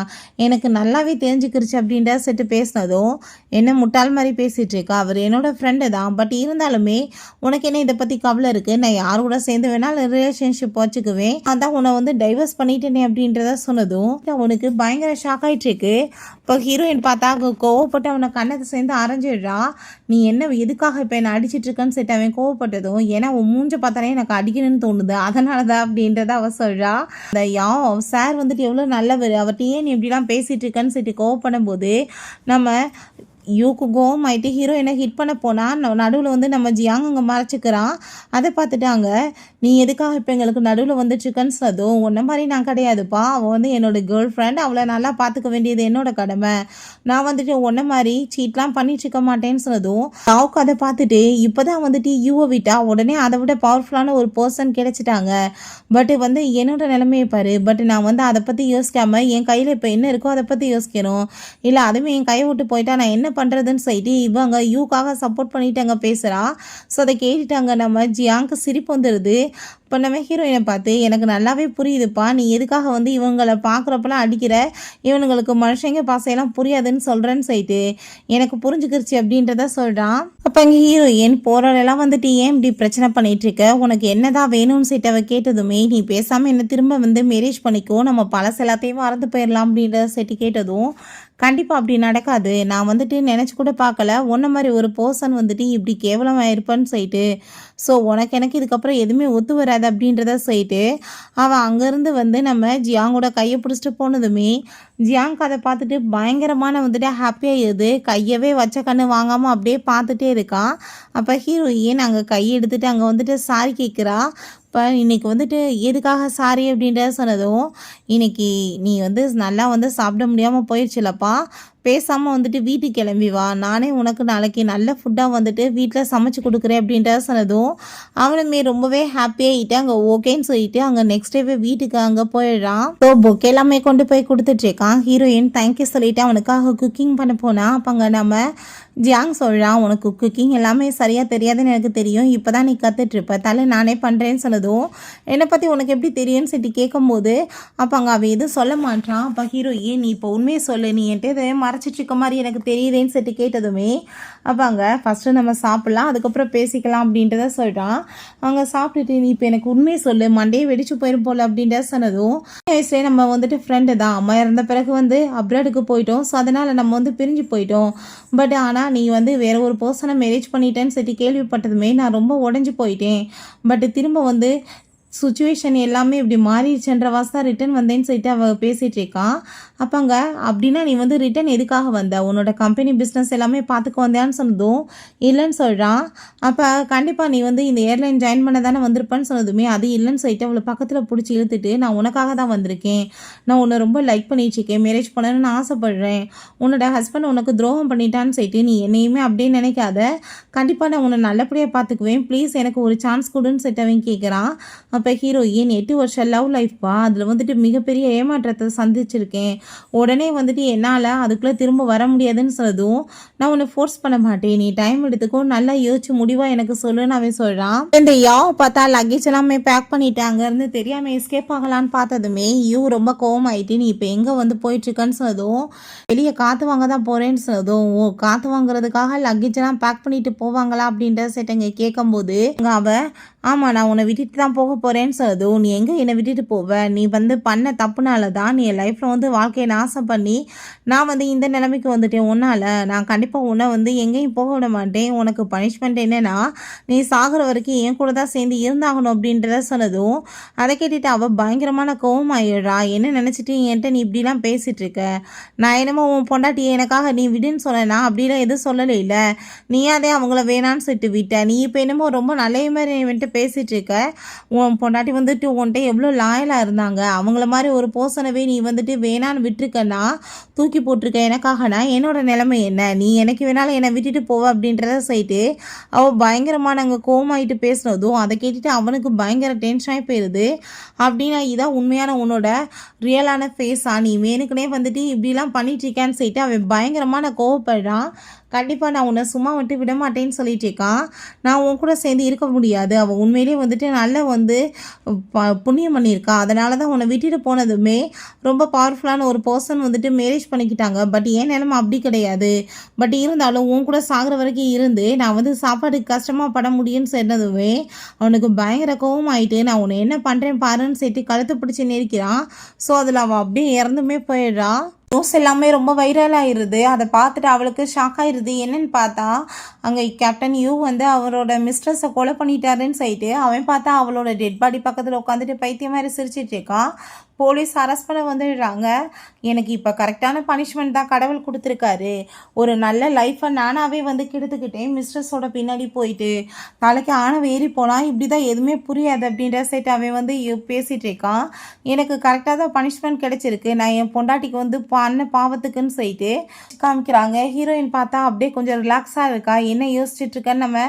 எனக்கு நல்லாவே தெரிஞ்சுக்கிருச்சு அப்படின்ற செட்டு பேசினதும் என்ன முட்டாள் மாதிரி பேசிகிட்டு இருக்கா, அவர் என்னோட ஃப்ரெண்டு தான், பட் இருந்தாலுமே உனக்கு என்ன இதை பற்றி கவலை இருக்குது, நான் யார் கூட சேர்ந்து வேணாலும் ரிலேஷன்ஷிப் வச்சுக்குவேன், அதான் உன்னை வந்து டைவர்ஸ் பண்ணிட்டேனே அப்படின்றத சொன்னதும் உனக்கு பயங்கர ஷாக் ஆகிட்டு இருக்கு. இப்போ ஹீரோயின் பார்த்தா கோவப்பட்டு அவனை கண்ணத்தை சேர்ந்து அரைஞ்சிடுறா. நீ என்ன எதுக்காக இப்போ என்னை அடிச்சிட்டு இருக்கன்னு சொல்லிட்டு அவன் கோவப்பட்டதும் ஏன்னா உன் மூஞ்ச பார்த்தாலே எனக்கு அடிக்கணும்னு தோணுது, அதனால தான் அப்படின்றத அவ சொல்கிறா. அந்த சார் வந்துட்டு எவ்வளோ நல்லவர், அவர்கிட்ட ஏன் நீ இப்படிலாம் பேசிகிட்டு இருக்கன்னு சொல்லிட்டு கோவப்படும் போது நம்ம கோவமாயிட்டு ஹீரோயினை ஹிட் பண்ண போனால் நடுவில் வந்து நம்ம ஜியாங் அங்கே மறைச்சிக்கிறான். அதை பார்த்துட்டாங்க நீ எதுக்காக இப்போ எங்களுக்கு நடுவில் வந்துட்டுருக்கன்னு சொன்னதும் உன்ன மாதிரி நான் கிடையாதுப்பா, அவள் வந்து என்னோட கேர்ள் ஃப்ரெண்ட், அவளை நல்லா பார்த்துக்க வேண்டியது என்னோட கடமை, நான் வந்துட்டு உன்ன மாதிரி சீட்லாம் பண்ணிட்டு இருக்க மாட்டேன்னு சொன்னதும் ராவுக்கு அதை பார்த்துட்டு இப்போ தான் வந்துட்டு விட்டா உடனே அதை விட பவர்ஃபுல்லான ஒரு பர்சன் கிடைச்சிட்டாங்க, பட் வந்து என்னோட நிலைமையை பாரு, பட் நான் வந்து அதை பற்றி யோசிக்காமல் என் கையில் இப்போ என்ன இருக்கோ அதை பற்றி யோசிக்கணும், இல்லை அதுவுமே என் கையை விட்டு போயிட்டா நான் என்ன பண்ணுறதுன்னு சொல்லிட்டு இவங்க யூக்காக சப்போர்ட் பண்ணிட்டு அங்கே பேசுகிறா. ஸோ அதை கேட்டுட்டாங்க நம்ம ஜியாங்க்கு சிரிப்பு வந்துடுது. இப்போ நம்ம ஹீரோயினை பார்த்து எனக்கு நல்லாவே புரியுதுப்பா, நீ எதுக்காக வந்து இவங்களை பார்க்குறப்பெல்லாம் அடிக்கிற, இவனுங்களுக்கு மனுஷங்க பாசையெல்லாம் புரியாதுன்னு சொல்கிறேன்னு சொல்லிட்டு எனக்கு புரிஞ்சுக்கிருச்சு அப்படின்றத சொல்கிறான். அப்போ இங்கே ஹீரோயின் போராடெல்லாம் வந்துட்டு ஏன் இப்படி பிரச்சனை பண்ணிட்டு இருக்க, உனக்கு என்னதான் வேணும்னு சொல்லிட்டு அவள் கேட்டதுமே நீ பேசாமல் என்ன திரும்ப வந்து மேரேஜ் பண்ணிக்கோ, நம்ம பழச எல்லாத்தையும் மறந்து போயிடலாம் அப்படின்றத சொல்லிட்டு கேட்டதும் கண்டிப்பாக அப்படி நடக்காது, நான் வந்துட்டு நினச்சி கூட பார்க்கல உன்ன மாதிரி ஒரு பர்சன் வந்துட்டு இப்படி கேவலமாக இருப்பேன்னு சொல்லிட்டு ஸோ உனக்கு எனக்கு இதுக்கப்புறம் எதுவுமே ஒத்து வராது அப்படின்றத சொல்லிட்டு அவள் அங்கேருந்து வந்து நம்ம ஜியாங்கோட கையை பிடிச்சிட்டு போனதுமே ஜியாங் அதை பார்த்துட்டு பயங்கரமான வந்துட்டு ஹாப்பியாகிடுது. கையவே வச்ச கண்ணு வாங்காமல் அப்படியே பார்த்துட்டே இருக்கான். அப்போ ஹீரோயின் அங்கே கையை எடுத்துகிட்டு அங்கே வந்துட்டு சாரி கேட்குறா. இப்போ இன்றைக்கி வந்துட்டு எதுக்காக சாரி அப்படின்றத சொன்னதும், இன்னைக்கு நீ வந்து நல்லா வந்து சாப்பிட முடியாமல் போயிடுச்சுலப்பா, பேசாமல் வந்துட்டு வீட்டுக்கு கிளம்பி வா, நானே உனக்கு நாளைக்கு நல்ல ஃபுட்டாக வந்துட்டு வீட்டில் சமைச்சு கொடுக்குறேன் அப்படின்றத சொன்னதும் அவனுமே ரொம்பவே ஹாப்பியாகிட்டு அங்கே ஓகேன்னு சொல்லிட்டு அங்கே நெக்ஸ்ட் டேவே வீட்டுக்கு அங்கே போயிடுறான். ஸோ பொக்கே எல்லாமே கொண்டு போய் கொடுத்துட்ருக்கான். ஹீரோயின் தேங்க்யூ சொல்லிட்டு அவனுக்காக குக்கிங் பண்ண போனால் அப்போ அங்கே நம்ம ஜியாங் சொல்கிறான், உனக்கு குக்கிங் எல்லாமே சரியாக தெரியாதுன்னு எனக்கு தெரியும், இப்போ தான் நீ கற்றுட்ருப்ப, தலை நானே பண்ணுறேன்னு சொன்னதும் என்னை பற்றி உனக்கு எப்படி தெரியும்னு சொல்லிட்டு கேட்கும்போது அப்போ அங்கே அவன் எதுவும் சொல்ல மாட்டான். அப்போ ஹீரோயின் நீ இப்போ உண்மையை சொல்லு, நீ என்கிட்ட இதை மறைச்சிட்ருக்க மாதிரி எனக்கு தெரியுதேன்னு சொல்லிட்டு கேட்டதுமே அப்போ அங்கே ஃபஸ்ட்டு நம்ம சாப்பிட்லாம் அதுக்கப்புறம் பேசிக்கலாம் அப்படின்றத சொல்கிறான். அவங்க சாப்பிட்டுட்டு நீ இப்போ எனக்கு உண்மையை சொல்லு, மண்டையே வெடிச்சு போயிடும் போல் அப்படின்றத சொன்னதும் வயசுலேயே நம்ம வந்துட்டு ஃப்ரெண்டு தான், அம்மா இறந்த பிறகு வந்து அப்ராடுக்கு போயிட்டோம், ஸோ அதனால் நம்ம வந்து பிரிஞ்சு போயிட்டோம், பட் ஆனால் நீ வந்து வேற ஒரு பர்சனை மேரேஜ் பண்ணிட்டேன்னு சொல்லி கேள்விப்பட்டதுமே நான் ரொம்ப உடஞ்சி போயிட்டேன், பட் திரும்ப வந்து சுச்சுவேஷன் எல்லாமே இப்படி மாறிடுச்சுன்ற வாசம் ரிட்டன் வந்தேன்னு சொல்லிட்டு அவள் பேசிகிட்டு இருக்கான். அப்போங்க அப்படின்னா நீ வந்து ரிட்டன் எதுக்காக வந்த, உன்னோட கம்பெனி பிஸ்னஸ் எல்லாமே பார்த்துக்க வந்தியான்னு சொன்னதும் இல்லைன்னு சொல்கிறான். அப்போ கண்டிப்பாக நீ வந்து இந்த ஏர்லைன் ஜாயின் பண்ண தானே வந்திருப்பேன்னு சொன்னதுமே அது இல்லைன்னு சொல்லிட்டு அவளை பக்கத்தில் பிடிச்சி இழுத்துட்டு நான் உனக்காக தான் வந்திருக்கேன், நான் உன்னை ரொம்ப லைக் பண்ணிட்டுருக்கேன், மேரேஜ் பண்ணணும்னு ஆசைப்படுறேன், உன்னோட ஹஸ்பண்ட் உனக்கு துரோகம் பண்ணிட்டான்னு சொல்லிட்டு நீ என்னையுமே அப்படியே நினைக்காத, கண்டிப்பாக நான் உன்னை நல்லபடியாக பார்த்துக்குவேன், ப்ளீஸ் எனக்கு ஒரு சான்ஸ் கொடுன்னு சொல்லிட்டு அவன் கேட்குறான். அப்போ ஹீரோயின் 8 வருஷம் லவ் லைஃப்பா, அதில் வந்துட்டு மிகப்பெரிய ஏமாற்றத்தை சந்திச்சிருக்கேன், உடனே வந்துட்டு என்னால் அதுக்குள்ளே திரும்ப வர முடியாதுன்னு சொன்னதும் நான் உன்னை ஃபோர்ஸ் பண்ண மாட்டேன், நீ டைம் எடுத்துக்கோ, நல்லா யோசிச்சு முடிவாக எனக்கு சொல்லுன்னு அவன் சொல்கிறான். இந்த யாவை பார்த்தா லக்கேஜ் எல்லாமே பேக் பண்ணிட்டு அங்கேருந்து தெரியாமல் எஸ்கேப் ஆகலான்னு பார்த்ததுமே ரொம்ப கோவம் ஆகிட்டு நீ இப்போ எங்கே வந்து போயிட்டுருக்கன்னு சொன்னதும் வெளியே காற்று வாங்க தான் போகிறேன்னு சொன்னதும் காற்று வாங்குறதுக்காக லக்கேஜ் எல்லாம் பேக் பண்ணிட்டு போவாங்களா அப்படின்ற செட்டங்க கேட்கும்போது அவள் ஆமாம் நான் உன்னை விட்டுட்டு தான் போக போகிறேன்னு சொன்னதும் நீ எங்கே என்னை விட்டுட்டு போவ, நீ வந்து பண்ண தப்புனால தான் நீ என் லைஃப்பில் வந்து வாழ்க்கையை நாசம் பண்ணி நான் வந்து இந்த நிலைமைக்கு வந்துட்டேன், உன்னால் நான் கண்டிப்பாக உன்னை வந்து எங்கேயும் போக விட மாட்டேன், உனக்கு பனிஷ்மெண்ட் என்னென்னா நீ சாகிற வரைக்கும் என் கூட தான் சேர்ந்து இருந்தாகணும் அப்படின்றத சொன்னதும் அதை கேட்டுட்டு அவள் பயங்கரமான கோவம் ஆயிடுறா. என்ன நினச்சிட்டு என்கிட்ட நீ இப்படிலாம் பேசிகிட்டு இருக்க, நான் என்னமோ உன் பொண்டாட்டி எனக்காக நீ விடுன்னு சொன்னேன்னா அப்படிலாம் எதுவும் சொல்லலை, இல்லை நீ அதே அவங்கள வேணான்னு சொல்லிட்டு விட்ட, நீ இப்போ என்னமோ ரொம்ப நல்ல மாதிரி வந்துட்டு பேசிகிட்டு இருக்க, உன் பொண்டாட்டி வந்துட்டு உன்கிட்ட எவ்வளோ லாயலாக இருந்தாங்க, அவங்கள மாதிரி ஒரு பர்சனவே நீ வந்துட்டு வேணான்னு விட்டுருக்கன்னா தூக்கி போட்டிருக்க, எனக்காகனா என்னோட நிலைமை என்ன, நீ எனக்கு வேணாலும் என்னை விட்டுட்டு போவ அப்படின்றத சொல்லிட்டு அவள் பயங்கரமான அங்கே கோமாயிட்டு பேசுனதும் அதை கேட்டுட்டு அவனுக்கு பயங்கர டென்ஷனாகி போயிடுது. அப்படின்னா இதான் உண்மையான உன்னோட ரியலான ஃபேஸா, நீ வேணுக்குனே வந்துட்டு இப்படிலாம் பண்ணிட்டு இருக்கான்னு சொல்லிட்டு அவன் பயங்கரமான கோவப்படுறான். கண்டிப்பாக நான் உன்னை சும்மா விட்டு விட மாட்டேன்னு சொல்லிட்டு இருக்கான். நான் உன் கூட சேர்ந்து இருக்க முடியாது, அவள் உண்மையிலே வந்துட்டு நல்லா வந்து புண்ணியம் பண்ணியிருக்கா, அதனால தான் உன்னை விட்டுட்டு போனதுமே ரொம்ப பவர்ஃபுல்லான ஒரு பர்சன் வந்துட்டு மேரேஜ் பண்ணிக்கிட்டாங்க, பட் ஏன் நிலமை அப்படி கிடையாது, பட் இருந்தாலும் உன் கூட சாகிற வரைக்கும் இருந்து நான் வந்து சாப்பாடுக்கு கஷ்டமாக பட முடியும்னு சொன்னதுமே அவனுக்கு பயங்கர கோவம் ஆகிட்டு நான் உன்னை என்ன பண்ணுறேன் பாருன்னு சொல்லிட்டு கழுத்தை பிடிச்சி நெரிக்கிறான். ஸோ அதில் அவள் அப்படியே இறந்துமே போயிடுறா. நியூஸ் எல்லாமே ரொம்ப வைரல் ஆகிடுது. அதை பார்த்துட்டு அவளுக்கு ஷாக் ஆகிடுது. என்னன்னு பார்த்தா அங்கே கேப்டன் யூ வந்து அவரோட மிஸ்ட்ரஸை கொலை பண்ணிட்டாருன்னு சொல்லிட்டு அவன் பார்த்தா அவளோட டெட் பாடி பக்கத்தில் உட்காந்துட்டு பைத்தியம் மாதிரி சிரிச்சிட்டு இருக்கான். போலீஸ் அரெஸ்ட் பண்ண வந்துடுறாங்க. எனக்கு இப்போ கரெக்டான பனிஷ்மெண்ட் தான் கடவுள் கொடுத்துருக்காரு, ஒரு நல்ல லைஃப்பை நானாகவே வந்து கெடுத்துக்கிட்டேன், மிஸ்ட்ரஸோட பின்னாடி போயிட்டு தலைக்கு ஆணவ ஏறி போனால் இப்படி தான் எதுவுமே புரியாது அப்படின்ற சைட்டு அவன் வந்து பேசிகிட்டு இருக்கான். எனக்கு கரெக்டாக தான் பனிஷ்மெண்ட் கிடைச்சிருக்கு, நான் என் பொண்டாட்டிக்கு வந்து பண்ண பாவத்துக்குன்னு சொல்லிட்டு காமிக்கிறாங்க. ஹீரோயின் பார்த்தா அப்படியே கொஞ்சம் ரிலாக்ஸாக இருக்கா. என்ன யோசிச்சுட்டு இருக்கேன்னு நம்ம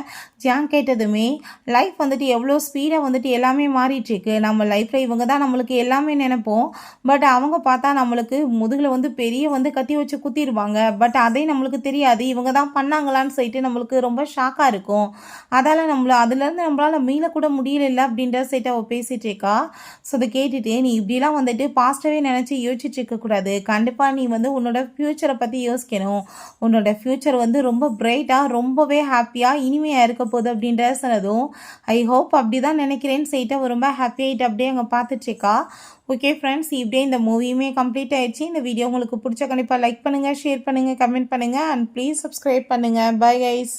ஜியாங் கேட்டதுமே லைஃப் வந்துட்டு எவ்வளோ ஸ்பீடாக வந்துட்டு எல்லாமே மாறிட்டுருக்கு, நம்ம லைஃப்பில் இவங்க தான் நம்மளுக்கு எல்லாமே நினைப்போம், பட் அவங்க பார்த்தா நம்மளுக்கு முதுகில் வந்து பெரிய வந்து கத்தி வச்சு குத்திடுவாங்க, பட் அதே நம்மளுக்கு தெரியாது இவங்க தான் பண்ணாங்களான்னு சொல்லிட்டு நம்மளுக்கு ரொம்ப ஷாக்காக இருக்கும். அதால் அதுலேருந்து நம்மளால் மீளக்கூட முடியல அப்படின்ற சைட்டு அவள் பேசிகிட்டு இருக்கா. ஸோ அதை கேட்டுட்டு நீ இப்படிலாம் வந்துட்டு பாஸ்ட்டாகவே நினச்சி யோசிச்சுட்டு இருக்கக்கூடாது, கண்டிப்பாக நீ வந்து உன்னோட ஃப்யூச்சரை பற்றி யோசிக்கணும், உன்னோட ஃப்யூச்சர் வந்து ரொம்ப பிரைட்டாக ரொம்பவே ஹாப்பியாக இனிமையாக இருக்க போகுது அப்படின்ற சொன்னதும் ஐ ஹோப் அப்படி தான் நினைக்கிறேன்னு சொல்லிட்டு அவள் ரொம்ப ஹாப்பியாகிட்டு அப்படியே அங்கே பார்த்துட்ருக்கா. ஓகே ஃப்ரெண்ட்ஸ், இப்படியே இந்த மூவியுமே கம்ப்ளீட் ஆயிடுச்சு. இந்த வீடியோ உங்களுக்கு பிடிச்ச கண்டிப்பாக லைக் பண்ணுங்கள், ஷேர் பண்ணுங்கள், கமெண்ட் பண்ணுங்கள் அண்ட் ப்ளீஸ் சப்ஸ்கிரைப் பண்ணுங்கள். Bye guys.